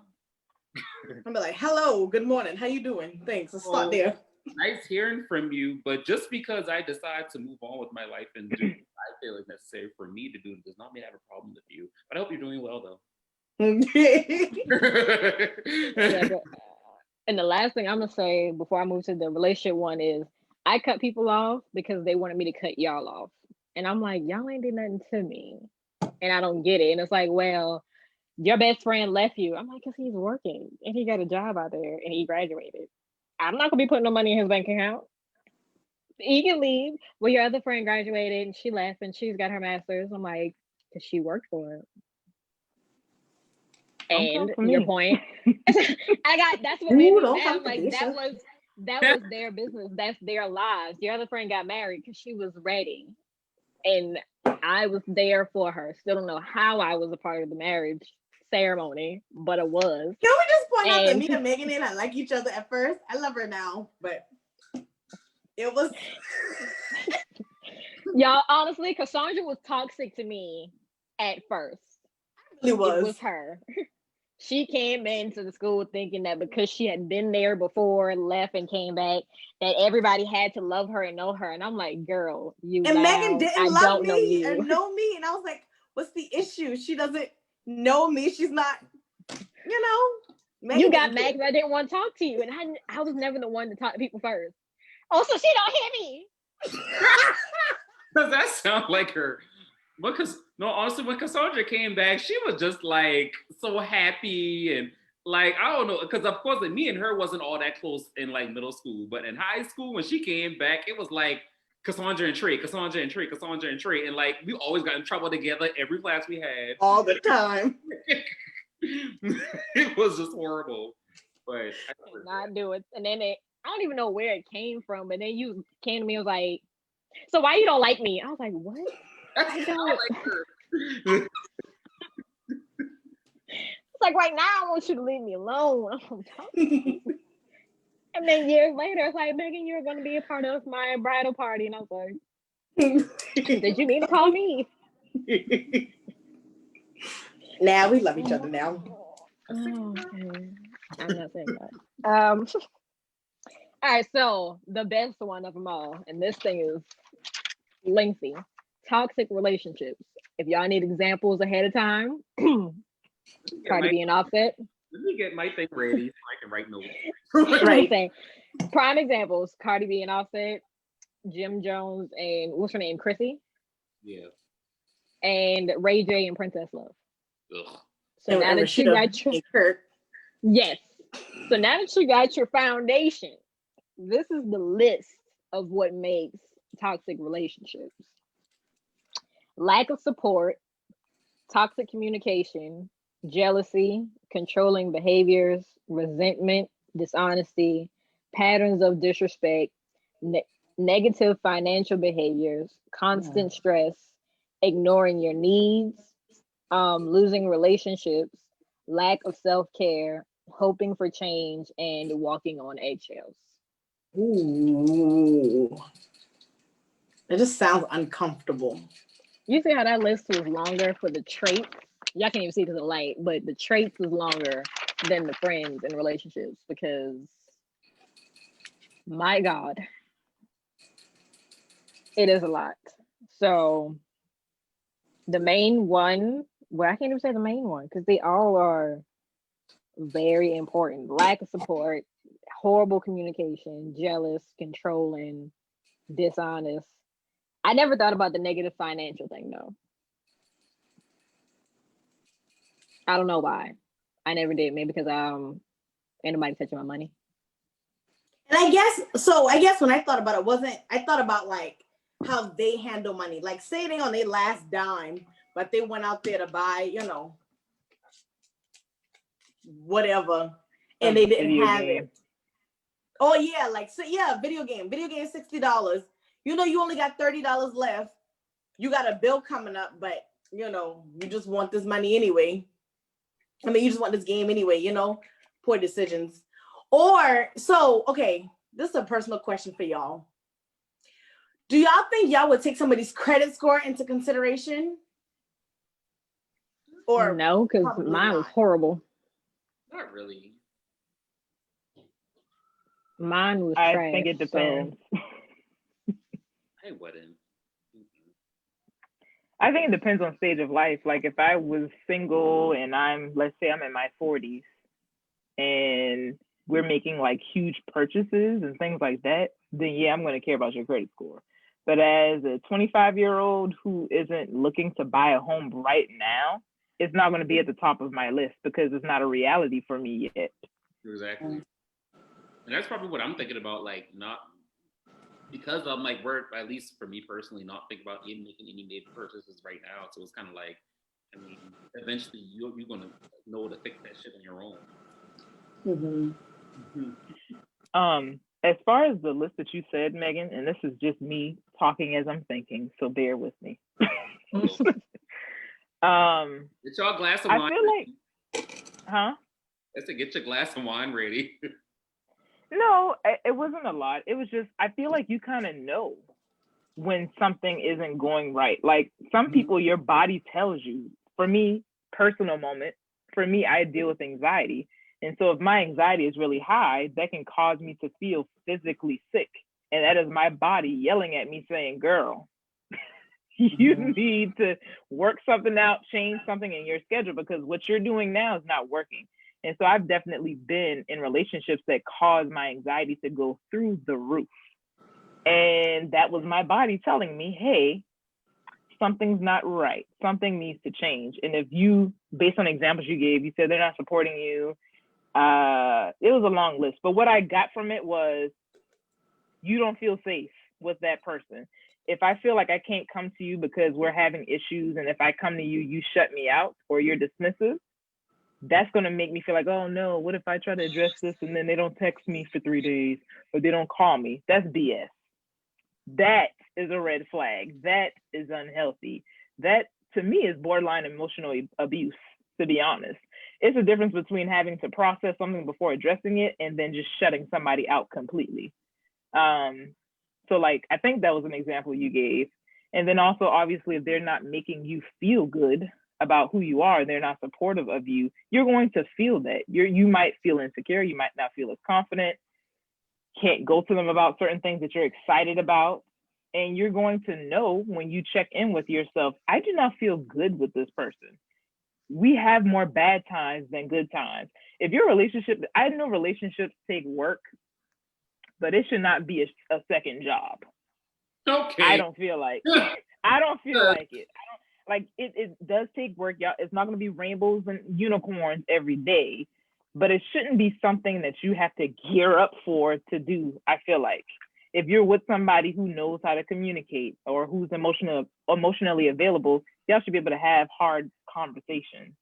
I'm like, hello, good morning, how you doing? Thanks. Let's start there. Nice hearing from you, but just because I decide to move on with my life and do what I feel is necessary for me to do does not mean I have a problem with you. But I hope you're doing well, though. And the last thing I'm gonna say before I move to the relationship one is I cut people off because they wanted me to cut y'all off. And I'm like, y'all ain't did nothing to me. And I don't get it. And it's like, well, your best friend left you. I'm like, because he's working and he got a job out there and he graduated. I'm not going to be putting no money in his bank account. He can leave. Well, your other friend graduated and she left and she's got her master's. I'm like, because she worked for it. And your point, that's what made me mad. I'm like, that was their business. That's their lives. Your other friend got married because she was ready. And I was there for her. Still don't know how I was a part of the marriage ceremony, but it was. Can we just point out that me and Megan and I like each other at first? I love her now, but it was. Y'all, honestly, Cassondra was toxic to me at first. It was her. She came into the school thinking that because she had been there before, left and came back, that everybody had to love her and know her. And I'm like, girl, you and loud. Megan didn't love me or know me. And I was like, what's the issue? She doesn't know me. She's not You know, You Megan got didn't mad care. because I didn't want to talk to you, and I was never the one to talk to people first. Also, she don't hear me. Does that sound like her? Because no, honestly, when Cassondra came back, she was just like so happy and like I don't know, because of course, like, me and her wasn't all that close in like middle school, but in high school when she came back, it was like Cassondra and Trey, Cassondra and Trey, Cassondra and Trey, and like we always got in trouble together every class we had. All the time. It was just horrible, but I Could not do it. And then I don't even know where it came from, but then you came to me and was like, "So why you don't like me?" I was like, "What? I don't." like her. It's like right now I want you to leave me alone. And then years later, it's like, Megan, you're going to be a part of my bridal party, and I was like, "Did you need to call me?" Now we love each other now. Oh, okay. I'm not saying that. All right, so the best one of them all, and this thing is lengthy. Toxic relationships. If y'all need examples ahead of time, Cardi B and Offset. Let me get my thing ready so I can write notes. Right. Prime examples: Cardi B and Offset, Jim Jones and what's her name, Chrissy. Yeah. And Ray J and Princess Love. Ugh. So now that you got your yes, so now that you got your foundation, this is the list of what makes toxic relationships: lack of support, toxic communication, jealousy, controlling behaviors, resentment, dishonesty, patterns of disrespect, negative financial behaviors, constant stress, ignoring your needs, losing relationships, lack of self-care, hoping for change, and walking on eggshells. Ooh. It just sounds uncomfortable. You see how that list was longer for the traits? Y'all can't even see because of the light, but the traits was longer than the friends and relationships because, my God, it is a lot. So the main one, well, I can't even say the main one because they all are very important. Lack of support, horrible communication, jealous, controlling, dishonest. I never thought about the negative financial thing though. I don't know why. I never did. Maybe because ain't nobody touching my money. And I guess when I thought about it, I thought about like how they handle money. Like say they on their last dime, but they went out there to buy, whatever, and they didn't have it. Oh yeah, video game $60. You only got $30 left. You got a bill coming up, but you just want this money anyway. I mean, you just want this game anyway, poor decisions. Okay, this is a personal question for y'all. Do y'all think y'all would take somebody's credit score into consideration? Or no, because mine was horrible. Not really. Mine was trash. I think it depends. So... I wouldn't. I think it depends on stage of life. Like if I was single and let's say I'm in my 40s and we're making like huge purchases and things like that, then yeah, I'm going to care about your credit score. But as a 25-year-old who isn't looking to buy a home right now, it's not going to be at the top of my list because it's not a reality for me yet. Exactly. And that's probably what I'm thinking about, like not because I'm like, we're, at least for me personally, not thinking about even making any major purchases right now. So it's kind of like, I mean, eventually you're going to know to fix that shit on your own. As far as the list that you said, Megan, and this is just me talking as I'm thinking, so bear with me. Get y'all a glass of wine. I feel like, huh? I said, get your glass of wine ready. No, it wasn't a lot. It was just, I feel like you kind of know when something isn't going right. Like some people, your body tells you. For me, personal moment, for me, I deal with anxiety. And so if my anxiety is really high, that can cause me to feel physically sick. And that is my body yelling at me saying, girl, you need to work something out, change something in your schedule because what you're doing now is not working. And so I've definitely been in relationships that caused my anxiety to go through the roof. And that was my body telling me, hey, something's not right. Something needs to change. And if you, based on examples you gave, you said they're not supporting you. It was a long list. But what I got from it was, you don't feel safe with that person. If I feel like I can't come to you because we're having issues, and if I come to you, you shut me out or you're dismissive, that's going to make me feel like, oh no, what if I try to address this and then they don't text me for 3 days or they don't call me? That's BS. That is a red flag. That is unhealthy. That, to me, is borderline emotional abuse, to be honest. It's a difference between having to process something before addressing it and then just shutting somebody out completely. So like, I think that was an example you gave. And then also, obviously, if they're not making you feel good about who you are, they're not supportive of you, you're going to feel that. You might feel insecure. You might not feel as confident. Can't go to them about certain things that you're excited about. And you're going to know when you check in with yourself, I do not feel good with this person. We have more bad times than good times. If your relationship, I know relationships take work, but it should not be a second job. Okay. I don't feel like I don't feel like it. It does take work, y'all. It's not going to be rainbows and unicorns every day, but it shouldn't be something that you have to gear up for to do. I feel like if you're with somebody who knows how to communicate or who's emotionally available, y'all should be able to have hard conversations.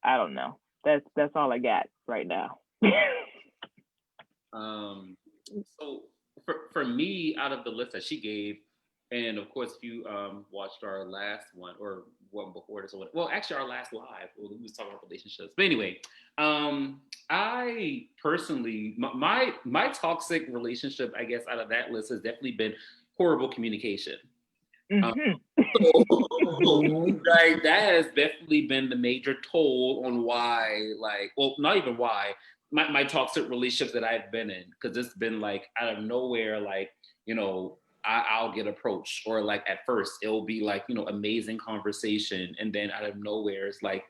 I don't know. That's all I got right now. So for me, out of the list that she gave, and of course, if you watched our last one or one before this, or well, actually our last live, we was talking about relationships. But anyway, I personally, my toxic relationship, I guess, out of that list has definitely been horrible communication. Mm-hmm. Like that has definitely been the major toll on why, like, well, not even why, my toxic relationships that I've been in, because it's been like out of nowhere, like, you know, I'll get approached, or like at first it'll be like, you know, amazing conversation, and then out of nowhere it's like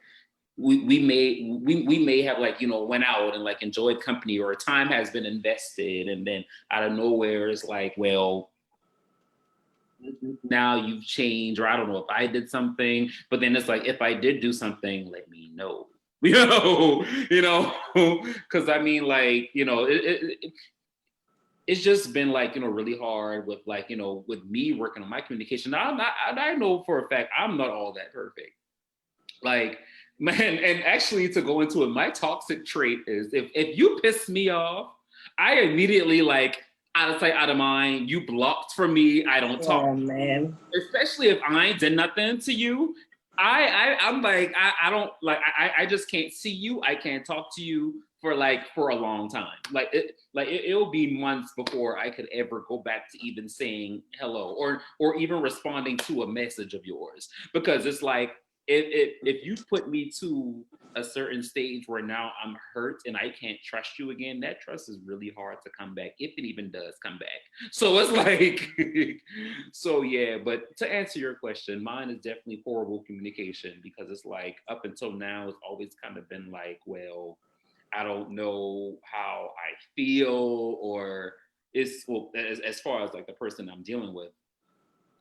we may have like, you know, went out and like enjoyed company, or time has been invested, and then out of nowhere it's like, well, now you've changed, or I don't know if I did something, but then it's like, if I did do something, let me know. Because I mean, like, you know, it's just been like, you know, really hard with like, you know, with me working on my communication. Now, I know for a fact I'm not all that perfect. Like, man, and actually to go into it, my toxic trait is if you piss me off, I immediately like, out of sight, out of mind, you blocked from me, I don't talk. Oh man. Especially if I ain't did nothing to you. I'm like, I don't like, I just can't see you. I can't talk to you for a long time. It'll be months before I could ever go back to even saying hello or even responding to a message of yours. Because it's like, if you put me to a certain stage where now I'm hurt and I can't trust you again, that trust is really hard to come back, if it even does come back. So it's like, so yeah, but to answer your question, mine is definitely horrible communication, because it's like, up until now, it's always kind of been like, well, I don't know how I feel, or as far as like the person I'm dealing with,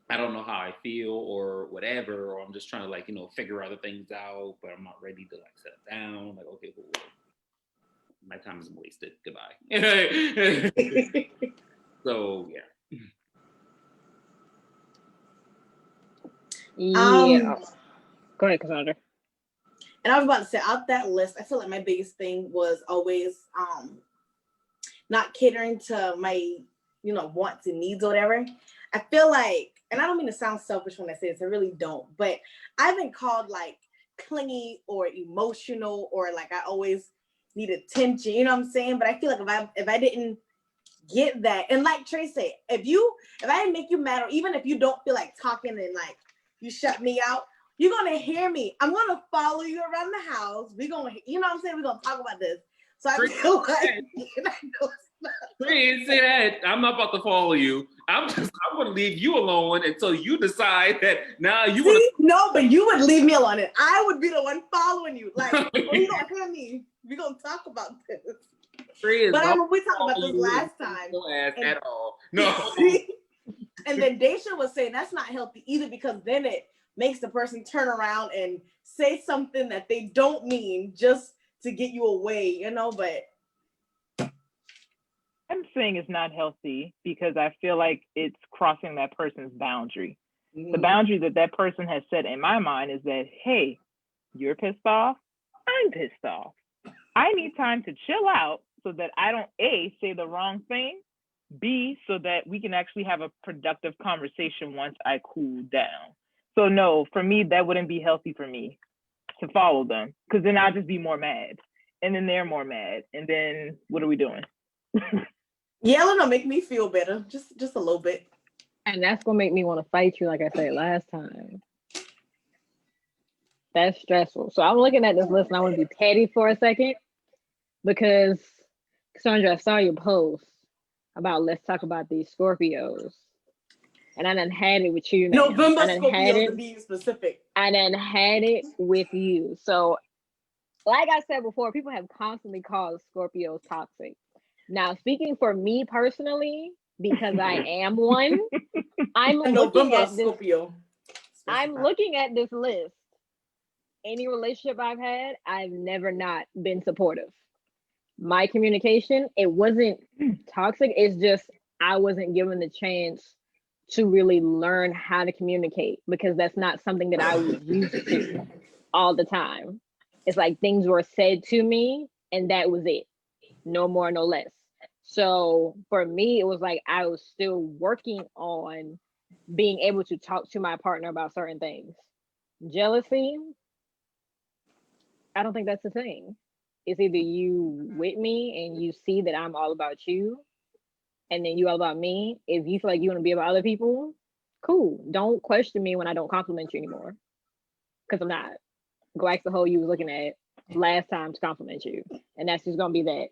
I don't know how I feel or whatever, or I'm just trying to like, you know, figure other things out, but I'm not ready to like settle down. Like, okay, cool. My time is wasted. Goodbye. So yeah. Yeah. Go ahead, Cassondra. And I was about to say, out that list, I feel like my biggest thing was always not catering to my, you know, wants and needs or whatever. I feel like, and I don't mean to sound selfish when I say this, I really don't, but I've been called like clingy or emotional, or like I always need attention, you know what I'm saying? But I feel like if I didn't get that, and like Trey said, if I didn't make you mad, or even if you don't feel like talking and like you shut me out, you're gonna hear me. I'm gonna follow you around the house. We're gonna, you know what I'm saying? We're gonna talk about this. So I feel like Please say that. I'm not about to follow you. I'm going to leave you alone until you decide that now you want to. No, but you would leave me alone and I would be the one following you. Like, oh, you don't hear me. We're going to talk about this. But I mean, we talked about this last time. At all. No. And then Daisha was saying that's not healthy either, because then it makes the person turn around and say something that they don't mean just to get you away, you know, but I'm saying it's not healthy because I feel like it's crossing that person's boundary. The boundary that that person has set in my mind is that, hey, you're pissed off, I'm pissed off. I need time to chill out so that I don't, A, say the wrong thing, B, so that we can actually have a productive conversation once I cool down. So no, for me, that wouldn't be healthy for me to follow them, because then I'll just be more mad. And then they're more mad. And then what are we doing? Yelling will make me feel better, just a little bit. And that's gonna make me want to fight you, like I said last time. That's stressful. So I'm looking at this list and I want to be petty for a second, because Cassondra, I saw your post about let's talk about these Scorpios. And I done had it with you now. November Scorpio, to be specific. I done had it with you. So like I said before, people have constantly called Scorpios toxic. Now, speaking for me personally, because I am one, I'm looking at this. Scorpio. I'm looking at this list. Any relationship I've had, I've never not been supportive. My communication, it wasn't toxic. It's just I wasn't given the chance to really learn how to communicate, because that's not something that I was used to all the time. It's like things were said to me and that was it. No more, no less. So for me, it was like I was still working on being able to talk to my partner about certain things. Jealousy, I don't think that's the thing. It's either you with me and you see that I'm all about you, and then you all about me. If you feel like you want to be about other people, cool. Don't question me when I don't compliment you anymore, because I'm not. Go ask the hoe you was looking at last time to compliment you, and that's just gonna be that.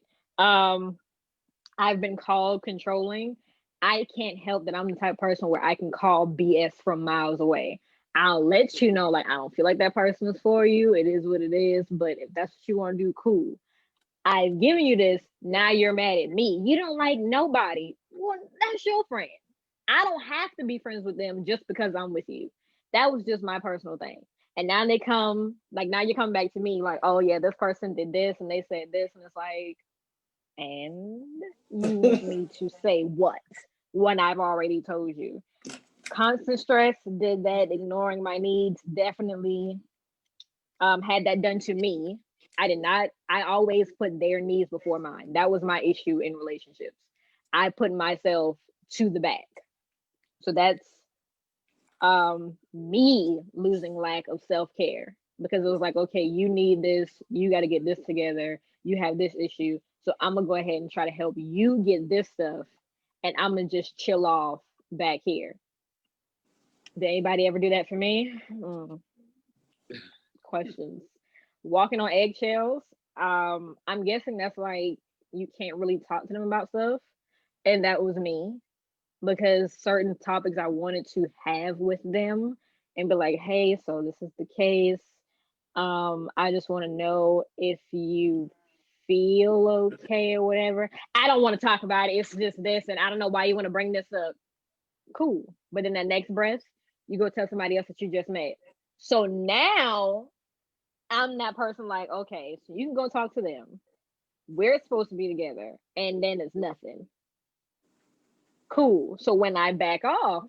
I've been called controlling. I can't help that I'm the type of person where I can call BS from miles away. I'll let you know, like, I don't feel like that person is for you. It is what it is. But if that's what you want to do, cool. I've given you this. Now you're mad at me. You don't like nobody. Well, that's your friend. I don't have to be friends with them just because I'm with you. That was just my personal thing. And now they come, like, now you're coming back to me like, oh yeah, this person did this and they said this. And it's like, and you want me to say what when I've already told you? Constant stress did that. Ignoring my needs definitely had that done to me. I always put their needs before mine. That was my issue in relationships. I put myself to the back. So that's me losing lack of self-care, because it was like, okay, you need this, you got to get this together, you have this issue, so I'm gonna go ahead and try to help you get this stuff, and I'm gonna just chill off back here. Did anybody ever do that for me? Questions. Walking on eggshells. I'm guessing that's like you can't really talk to them about stuff, and that was me, because certain topics I wanted to have with them and be like, hey, so this is the case. I just want to know if you feel okay or whatever. I don't want to talk about it. It's just this, and I don't know why you want to bring this up. Cool. But in that next breath, you go tell somebody else that you just met. So now I'm that person like, okay, so you can go talk to them. We're supposed to be together, and then it's nothing. Cool. So when I back off,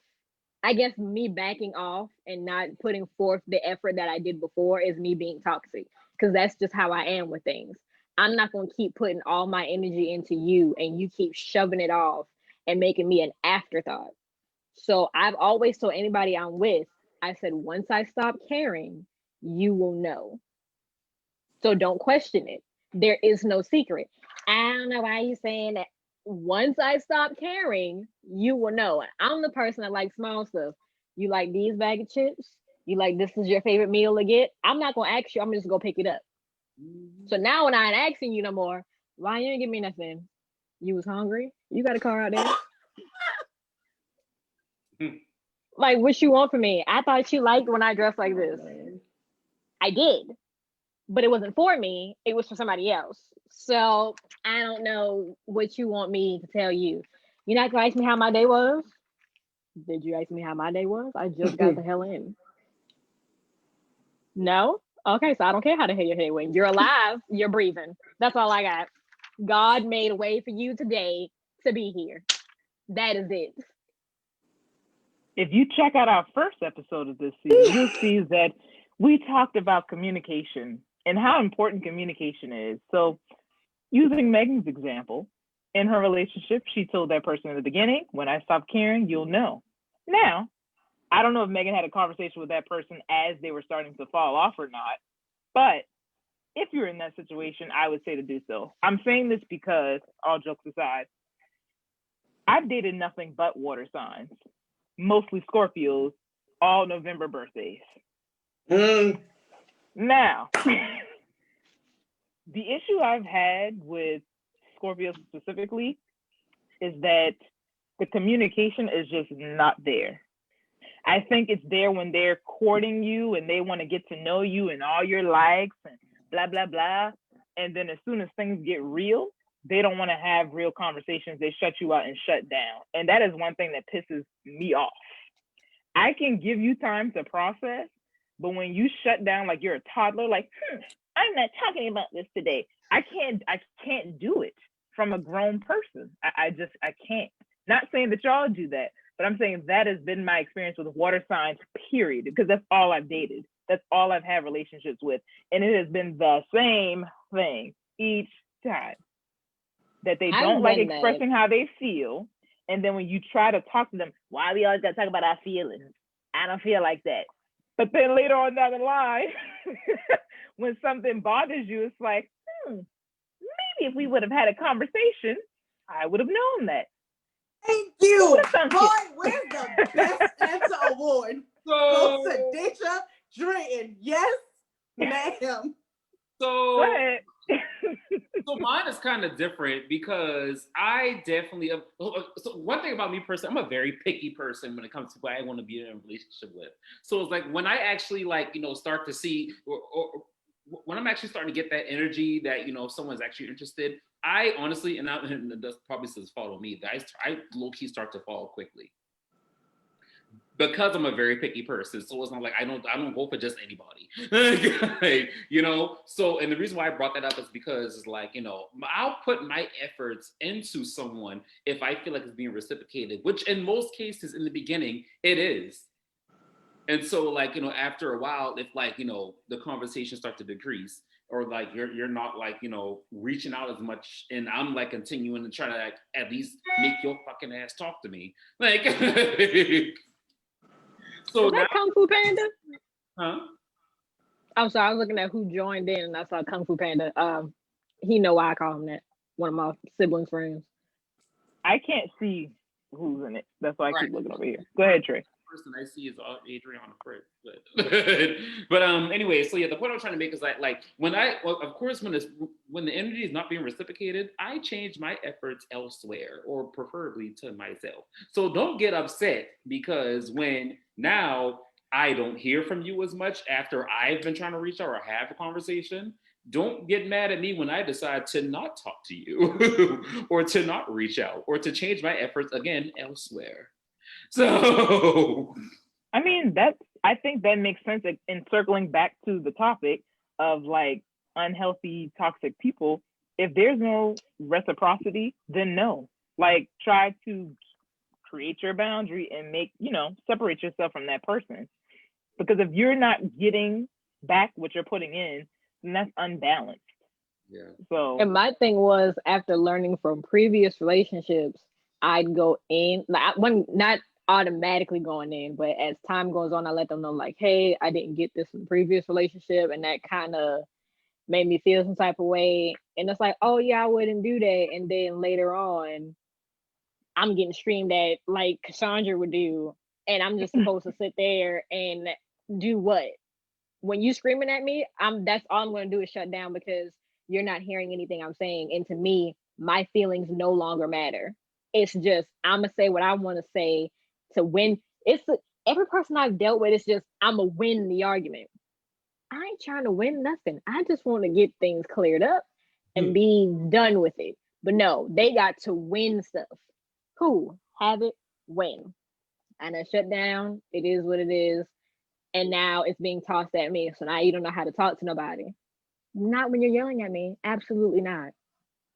I guess me backing off and not putting forth the effort that I did before is me being toxic, because that's just how I am with things. I'm not going to keep putting all my energy into you and you keep shoving it off and making me an afterthought. So I've always told anybody I'm with, I said, once I stop caring, you will know. So don't question it. There is no secret. I don't know why you're saying that. Once I stop caring, you will know. I'm the person that likes small stuff. You like these bag of chips? You like, this is your favorite meal to get? I'm not going to ask you. I'm just going to pick it up. So now when I ain't asking you no more, why you ain't give me nothing? You was hungry? You got a car out there? Like, what you want from me? I thought you liked when I dressed like this. I did, but it wasn't for me. It was for somebody else. So I don't know what you want me to tell you. You're not gonna ask me how my day was? Did you ask me how my day was? I just got the hell in. No? Okay, so I don't care how the hell your head went. You're alive, you're breathing. That's all I got. God made a way for you today to be here. That is it. If you check out our first episode of this season, you'll see that we talked about communication and how important communication is. So, using Megan's example, in her relationship, she told that person in the beginning, when I stop caring, you'll know. Now, I don't know if Megan had a conversation with that person as they were starting to fall off or not, but if you're in that situation, I would say to do so. I'm saying this because, all jokes aside, I've dated nothing but water signs, mostly Scorpios, all November birthdays. Now, the issue I've had with Scorpios specifically is that the communication is just not there. I think it's there when they're courting you and they want to get to know you and all your likes and blah, blah, blah. And then as soon as things get real, they don't want to have real conversations. They shut you out and shut down. And that is one thing that pisses me off. I can give you time to process, but when you shut down like you're a toddler, like, I'm not talking about this today. I can't do it from a grown person. I can't. Not saying that y'all do that, but I'm saying that has been my experience with water signs, period, because that's all I've dated. That's all I've had relationships with. And it has been the same thing each time. That they don't like expressing how they feel. And then when you try to talk to them, why we always got to talk about our feelings? I don't feel like that. But then later on down the line, when something bothers you, it's like, maybe if we would have had a conversation, I would have known that. Thank you. Boy, where's the best answer award? Goes to Dashia Drayton. Yes, ma'am. So, go ahead. So mine is kind of different because I definitely, so one thing about me personally, I'm a very picky person when it comes to who I want to be in a relationship with. So it's like when I actually start to see, or when I'm actually starting to get that energy that, someone's actually interested, I honestly, and that's probably says follow me, I low-key start to fall quickly. Because I'm a very picky person, so it's not like I don't go for just anybody, So, and the reason why I brought that up is because it's like, I'll put my efforts into someone if I feel like it's being reciprocated, which in most cases in the beginning it is. And so, after a while, if the conversation starts to decrease, or you're not reaching out as much, and I'm continuing to try to at least make your fucking ass talk to me, So is that Kung Fu Panda? Huh? I'm sorry, I was looking at who joined in and I saw Kung Fu Panda. He know why I call him that. One of my siblings' friends. I can't see who's in it. That's why I keep looking over here. Go ahead, Trey. The person I see is Adriana Fritz. But anyway, so yeah, the point I'm trying to make is that when the energy is not being reciprocated, I change my efforts elsewhere, or preferably to myself. So don't get upset because when now I don't hear from you as much after I've been trying to reach out or have a conversation. Don't get mad at me when I decide to not talk to you or to not reach out or to change my efforts again elsewhere. So, I mean, I think that makes sense in circling back to the topic of unhealthy, toxic people. If there's no reciprocity, then no. Try to create your boundary and separate yourself from that person. Because if you're not getting back what you're putting in, then that's unbalanced. Yeah. So, and my thing was, after learning from previous relationships, I'd go in, not automatically going in, but as time goes on, I let them know hey, I didn't get this in the previous relationship, and that kind of made me feel some type of way. And it's oh yeah, I wouldn't do that. And then later on, I'm getting screamed at like Cassondra would do, and I'm just supposed to sit there and do what? When you screaming at me, that's all I'm going to do is shut down because you're not hearing anything I'm saying. And to me, my feelings no longer matter. It's just, I'm gonna say what I want to say to win. Every person I've dealt with, it's just, I'm gonna win the argument. I ain't trying to win nothing. I just want to get things cleared up and be done with it. But no, they got to win stuff. Cool, have it, win. And I shut down. It is what it is. And now it's being tossed at me. So now you don't know how to talk to nobody. Not when you're yelling at me. Absolutely not.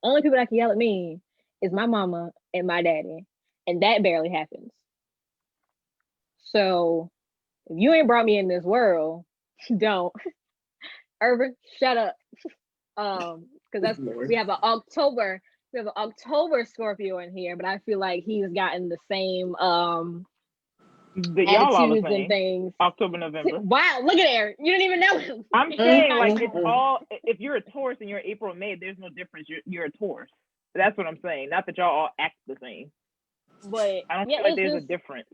Only people that can yell at me is my mama and my daddy. And that barely happens. So if you ain't brought me in this world, don't. Irvin, shut up. Because we have an October Scorpio in here, but I feel like he's gotten the same attitudes and things. October, November. Wow, look at there. You didn't even know him. I'm saying, like, it's all, if you're a Taurus and you're April and May, there's no difference. You're a Taurus. That's what I'm saying. Not that y'all all act the same. But I don't feel like there's a difference.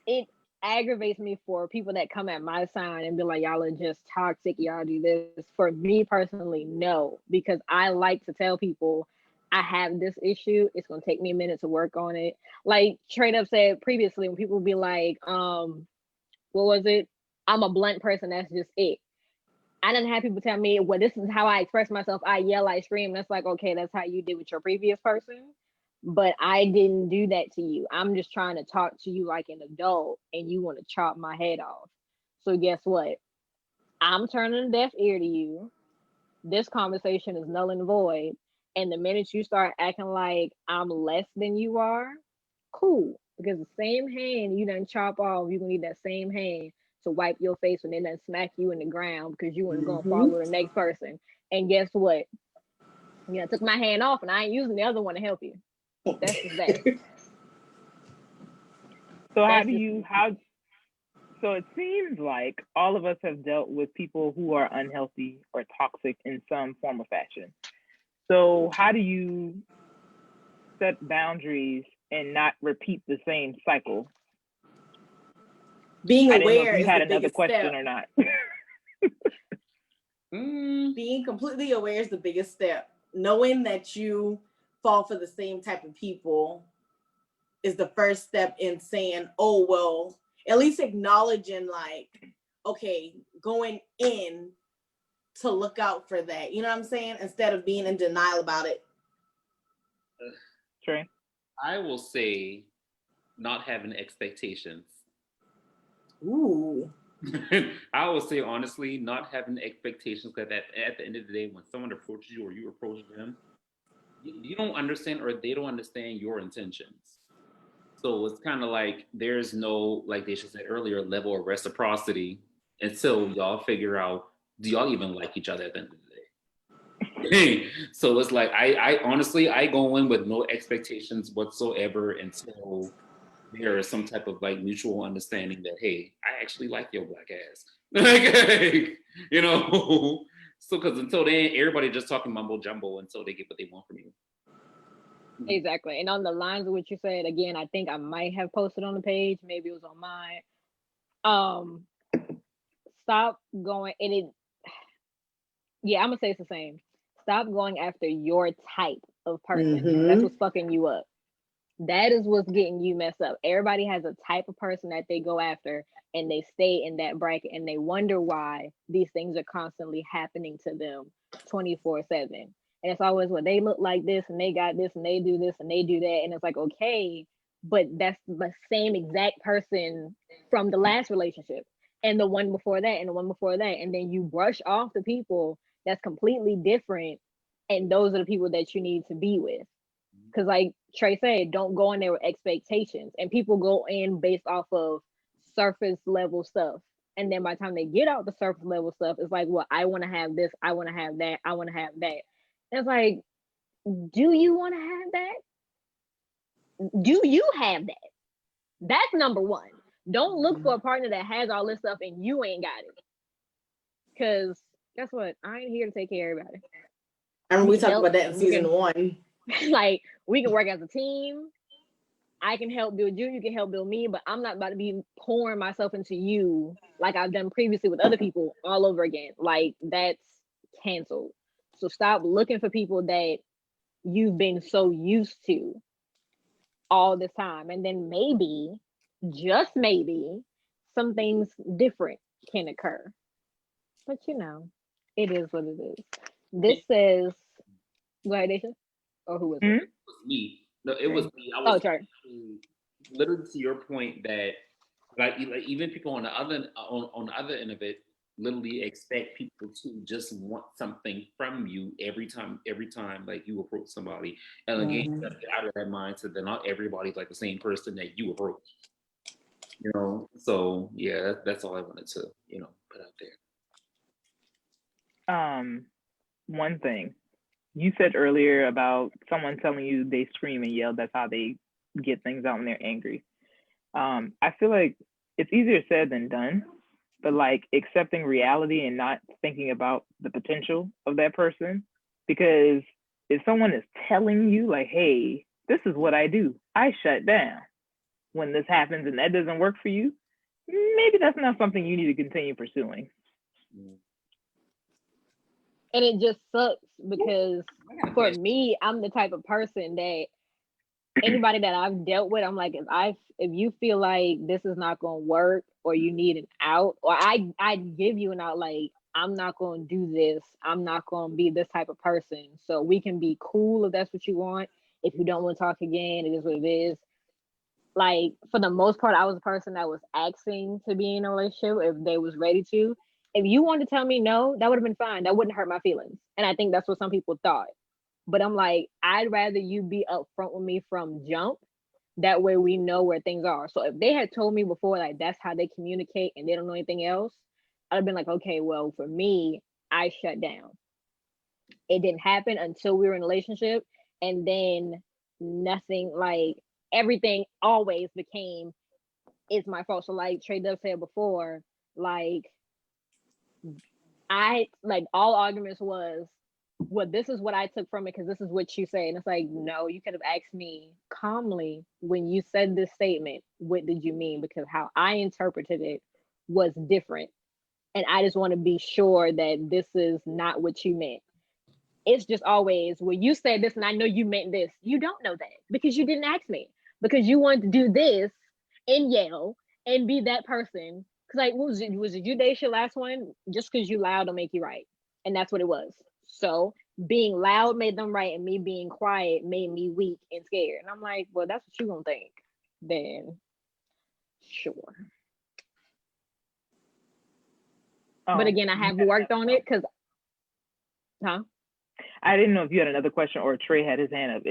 It aggravates me for people that come at my sign and be like, y'all are just toxic, y'all do this. For me personally, no, because I like to tell people I have this issue. It's gonna take me a minute to work on it. Like Tre'Dub said previously, when people be like, what was it? I'm a blunt person, that's just it. I didn't have people tell me, well, this is how I express myself. I yell, I scream. That's like, okay, that's how you did with your previous person. But I didn't do that to you. I'm just trying to talk to you like an adult and you want to chop my head off. So guess what? I'm turning a deaf ear to you. This conversation is null and void. And the minute you start acting like I'm less than you are, cool. Because the same hand you done chop off, you're going to need that same hand to wipe your face when they done smack you in the ground because you weren't going to follow the next person. And guess what? You know, I took my hand off and I ain't using the other one to help you. That's just that. So so it seems like all of us have dealt with people who are unhealthy or toxic in some form or fashion. So how do you set boundaries and not repeat the same cycle? Being aware I didn't know if you is had the another biggest question step. or not. Being completely aware is the biggest step. Knowing that you fall for the same type of people is the first step in saying, oh, well, at least acknowledging like, okay, going in to look out for that. You know what I'm saying? Instead of being in denial about it. True. I will say not having expectations. Ooh. I will say honestly, not having expectations, because at the end of the day, when someone approaches you or you approach them, you don't understand or they don't understand your intentions. So it's kind of like there's no, like they said earlier, level of reciprocity until y'all figure out, do y'all even like each other at the end of the day? So it's like, I honestly, I go in with no expectations whatsoever until there is some type of like mutual understanding that, hey, I actually like your black ass. Like, you know? So, because until then, everybody just talking mumbo jumbo until they get what they want from you. Exactly. And on the lines of what you said, again, I think I might have posted on the page. Maybe it was on mine. Stop going, and it, yeah, I'm gonna say it's the same. Stop going after your type of person. That's what's fucking you up. That is what's getting you messed up. Everybody has a type of person that they go after and they stay in that bracket and they wonder why these things are constantly happening to them 24/7. And it's always, well, they look like this and they got this and they do this and they do that. And it's like, okay, but that's the same exact person from the last relationship and the one before that and the one before that. And then you brush off the people that's completely different. And those are the people that you need to be with. Because like Trey said, don't go in there with expectations. And people go in based off of surface level stuff. And then by the time they get out the surface level stuff, it's like, well, I want to have this, I want to have that, I want to have that. And it's like, do you want to have that? Do you have that? That's number one. Don't look for a partner that has all this stuff and you ain't got it. Because guess what? I ain't here to take care of everybody. I mean, we talked about that in season 1. Like, we can work as a team. I can help build you, you can help build me, but I'm not about to be pouring myself into you like I've done previously with other people all over again. Like, that's canceled. So stop looking for people that you've been so used to all this time. And then maybe, just maybe, some things different can occur. But you know, it is what it is. This says, go ahead, Daisha. Or who was it? It was me. No, it was me. I was sorry. Literally to your point that like even people on the other end of it literally expect people to just want something from you every time like you approach somebody. And again, you gotta get out of that mindset that not everybody's like the same person that you approach. You know, so yeah, that's all I wanted to, put out there. One thing you said earlier about someone telling you they scream and yell, that's how they get things out when they're angry. I feel like it's easier said than done, but like accepting reality and not thinking about the potential of that person. Because if someone is telling you like, hey, this is what I do, I shut down when this happens, and that doesn't work for you, maybe that's not something you need to continue pursuing. And it just sucks because for me, I'm the type of person that anybody that I've dealt with, I'm like, if you feel like this is not going to work, or you need an out, or I give you an out, like, I'm not going to do this. I'm not going to be this type of person. So we can be cool if that's what you want. If you don't want to talk again, it is what it is. Like, for the most part, I was a person that was asking to be in a relationship if they was ready to. If you wanted to tell me no, that would have been fine. That wouldn't hurt my feelings. And I think that's what some people thought. But I'm like, I'd rather you be upfront with me from jump. That way we know where things are. So if they had told me before, like, that's how they communicate and they don't know anything else, I'd have been like, okay, well, for me, I shut down. It didn't happen until we were in a relationship. And then nothing, like, everything always became, it's my fault. So like Tre'Dub said before, like, all arguments was, well, this is what I took from it because this is what you say. And it's like, no, you could have asked me calmly when you said this statement, what did you mean? Because how I interpreted it was different. And I just want to be sure that this is not what you meant. It's just always, well, you said this and I know you meant this. You don't know that because you didn't ask me. Because you wanted to do this and yell and be that person. Because like, was it you, Daisha, last one? Just because you loud don't make you right. And that's what it was. So being loud made them right, and me being quiet made me weak and scared. And I'm like, well, that's what you gonna think. Then sure. But again, I have worked on it because, I didn't know if you had another question or Trey had his hand up.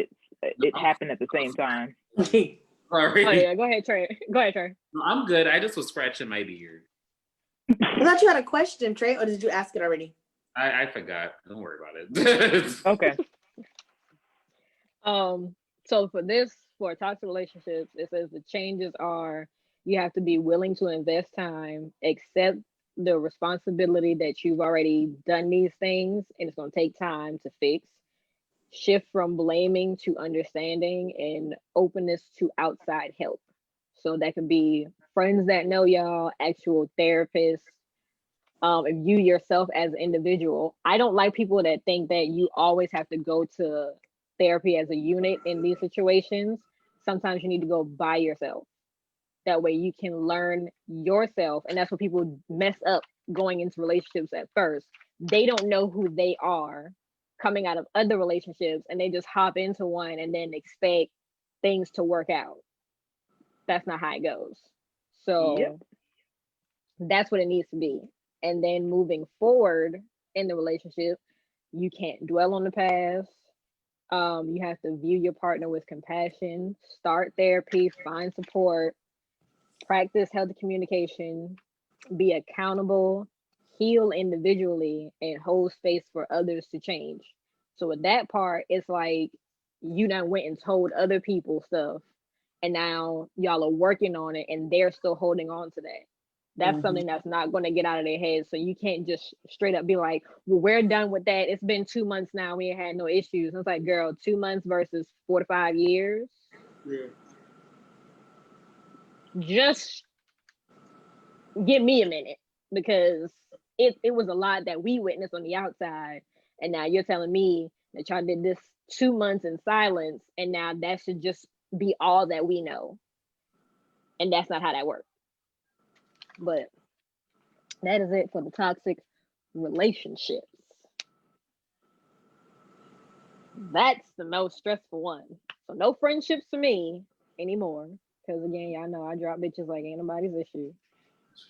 It happened at the same time. Sorry. Oh yeah, go ahead, Trey. Go ahead, Trey. No, I'm good. I just was scratching my beard. I thought you had a question, Trey, or did you ask it already? I forgot. Don't worry about it. Okay. So for toxic relationships, it says the changes are you have to be willing to invest time, accept the responsibility that you've already done these things, and it's going to take time to fix. Shift from blaming to understanding, and openness to outside help. So that could be friends that know y'all, actual therapists. If you yourself as an individual, I don't like people that think that you always have to go to therapy as a unit in these situations. Sometimes you need to go by yourself. That way you can learn yourself. And that's what people mess up going into relationships at first. They don't know who they are coming out of other relationships, and they just hop into one and then expect things to work out. That's not how it goes. So that's what it needs to be. And then moving forward in the relationship, you can't dwell on the past. You have to view your partner with compassion, start therapy, find support, practice healthy communication, be accountable, heal individually, and hold space for others to change. So with that part, it's like you done went and told other people stuff, and now y'all are working on it, and they're still holding on to that. That's something that's not going to get out of their head. So you can't just straight up be like, well, we're done with that. It's been 2 months now. We ain't had no issues. And it's like, girl, 2 months versus 4 to 5 years. Yeah. Just give me a minute, because it was a lot that we witnessed on the outside. And now you're telling me that y'all did this 2 months in silence, and now that should just be all that we know. And that's not how that works. But that is it for the toxic relationships. That's the most stressful one. So no friendships for me anymore. Because again, y'all know I drop bitches like ain't nobody's issue.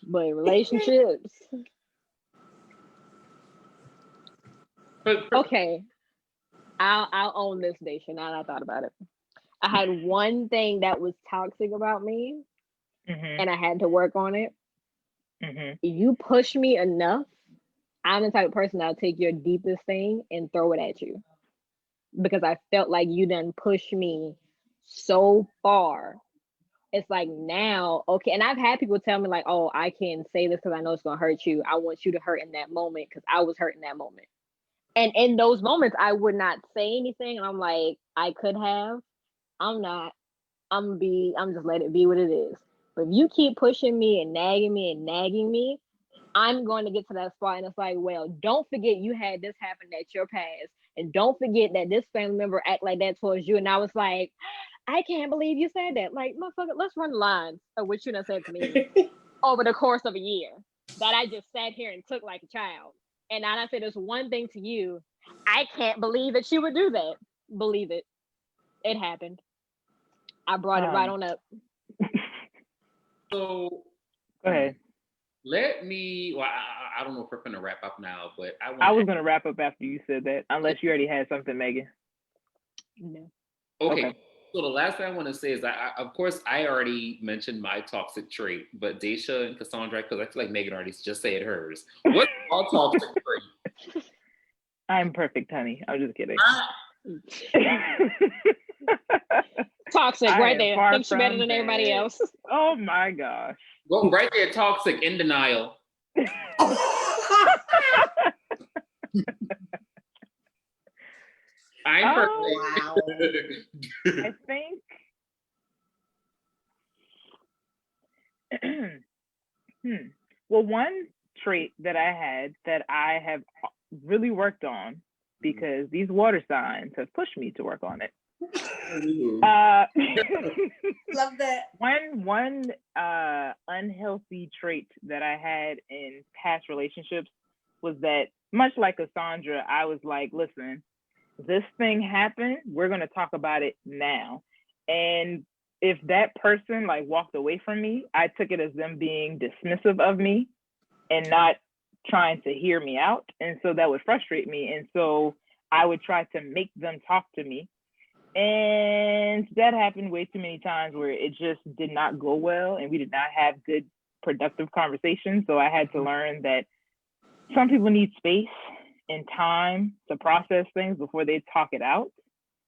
But relationships. Okay. I'll own this, Dashia. Now that I thought about it. I had one thing that was toxic about me, and I had to work on it. If you push me enough, I'm the type of person that'll take your deepest thing and throw it at you. Because I felt like you done pushed me so far. It's like now, okay. And I've had people tell me like, oh, I can't say this because I know it's going to hurt you. I want you to hurt in that moment because I was hurt in that moment. And in those moments, I would not say anything. And I'm like, I could have. I'm not. I'm just let it be what it is. But if you keep pushing me and nagging me, I'm going to get to that spot. And it's like, well, don't forget you had this happen at your past. And don't forget that this family member act like that towards you. And I was like, I can't believe you said that. Like, motherfucker, let's run lines of what you done said to me over the course of a year that I just sat here and took like a child. And now I said this one thing to you. I can't believe that you would do that. Believe it. It happened. I brought it right on up. So, go ahead. Let me. Well, I don't know if we're going to wrap up now, but I was going to wrap up after you said that, unless you already had something, Megan. No. Okay. So the last thing I want to say is, of course, I already mentioned my toxic trait, but Dashia and Cassondra, because I feel like Megan already just said hers. What's your toxic trait? I'm perfect, honey. I'm just kidding. Toxic, right there. Thinks you're better than everybody else. Oh my gosh. Well, right there, toxic, in denial. I'm perfect. Wow. I think well, one trait that I had that I have really worked on, because these water signs have pushed me to work on it. Love that. One unhealthy trait that I had in past relationships was that, much like Cassondra, I was like, listen, this thing happened, we're going to talk about it now. And if that person like walked away from me, I took it as them being dismissive of me and not trying to hear me out. And so that would frustrate me. And so I would try to make them talk to me. And that happened way too many times where it just did not go well and we did not have good, productive conversations. So I had to learn that some people need space and time to process things before they talk it out.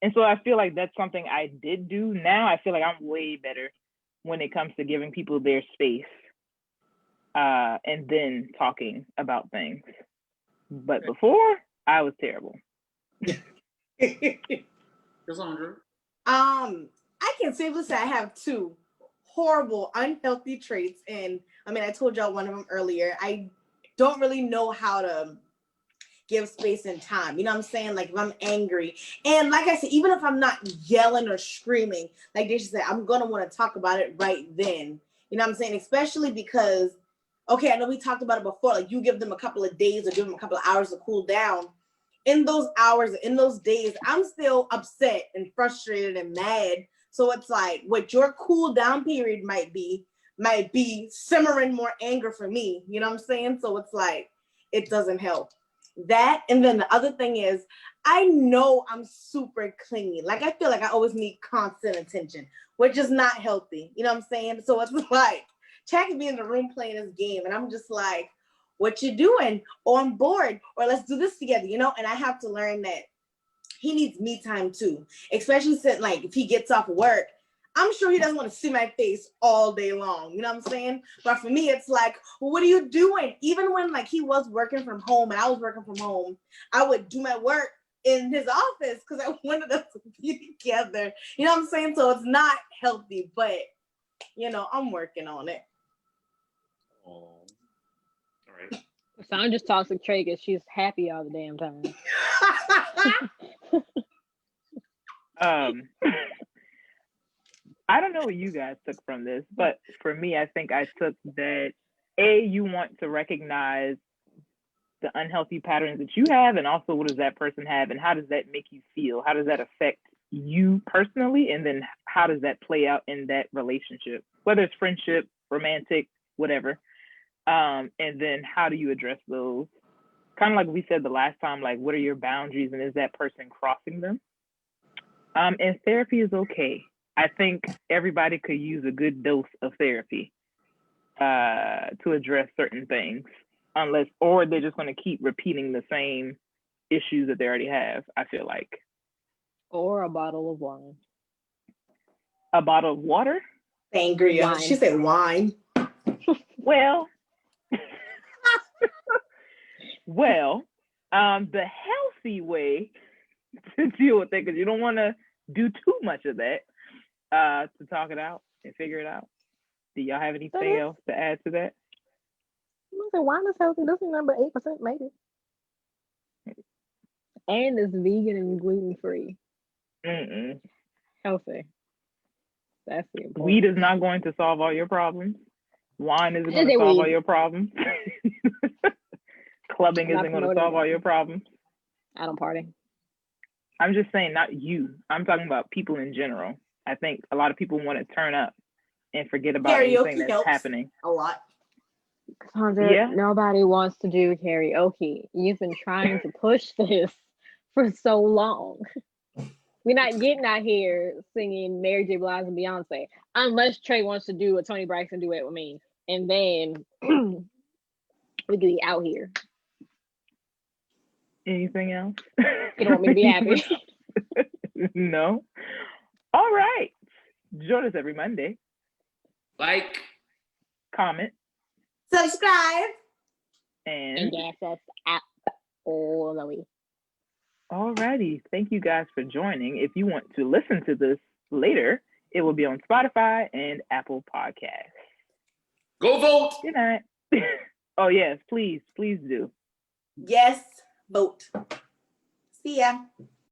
And so I feel like that's something I did do. Now I feel like I'm way better when it comes to giving people their space and then talking about things. But before, I was terrible. Cassondra? I can safely say I have two horrible, unhealthy traits. And I mean, I told y'all one of them earlier. I don't really know how to give space and time. You know what I'm saying? Like if I'm angry. And like I said, even if I'm not yelling or screaming, like Dashia said, I'm going to want to talk about it right then. You know what I'm saying? Especially because, okay, I know we talked about it before. Like you give them a couple of days or give them a couple of hours to cool down. In those hours, in those days, I'm still upset and frustrated and mad. So it's like what your cool down period might be simmering more anger for me. You know what I'm saying? So it's like, it doesn't help. That, and then the other thing is, I know I'm super clingy. Like I feel like I always need constant attention, which is not healthy. You know what I'm saying? So it's like, Chad could be in the room playing this game, and I'm just like, what you doing? Or I'm bored, or let's do this together, you know? And I have to learn that he needs me time too, especially since like if he gets off work, I'm sure he doesn't want to see my face all day long. You know what I'm saying? But for me, it's like, well, what are you doing? Even when like he was working from home and I was working from home, I would do my work in his office because I wanted us to be together. You know what I'm saying? So it's not healthy, but you know, I'm working on it. Oh, all right. Cassandra's toxic trait is she's happy all the damn time. Um, I don't know what you guys took from this, but for me, I think I took that you want to recognize the unhealthy patterns that you have, and also what does that person have, and how does that make you feel? How does that affect you personally? And then how does that play out in that relationship, whether it's friendship, romantic, whatever. And then how do you address those? Kind of like we said the last time, like what are your boundaries and is that person crossing them? And therapy is okay. I think everybody could use a good dose of therapy to address certain things, or they're just going to keep repeating the same issues that they already have, I feel like. Or a bottle of wine. A bottle of water? Angry. Wine. She said wine. Well, the healthy way to deal with it, because you don't want to do too much of that, to talk it out and figure it out. Do y'all have anything else to add to that? Wine is healthy. This is number 8%, maybe. And it's vegan and gluten free. Healthy. That's the important. Weed is not going to solve all your problems. Wine isn't going to solve all your problems. Clubbing isn't going to solve all your problems. I don't party. I'm just saying, not you. I'm talking about people in general. I think a lot of people want to turn up and forget about anything that's happening. A lot. Cassondra, nobody wants to do karaoke. You've been trying to push this for so long. We're not getting out here singing Mary J. Blige and Beyonce unless Trey wants to do a Toni Braxton duet with me, and then we can be out here. Anything else? You don't want me to be happy? No. All right. Join us every Monday. Like, comment, subscribe, and gas us up all the way. Alrighty. Thank you guys for joining. If you want to listen to this later, it will be on Spotify and Apple Podcasts. Go vote. Good night. Oh, yes. Please do. Yes, vote. See ya.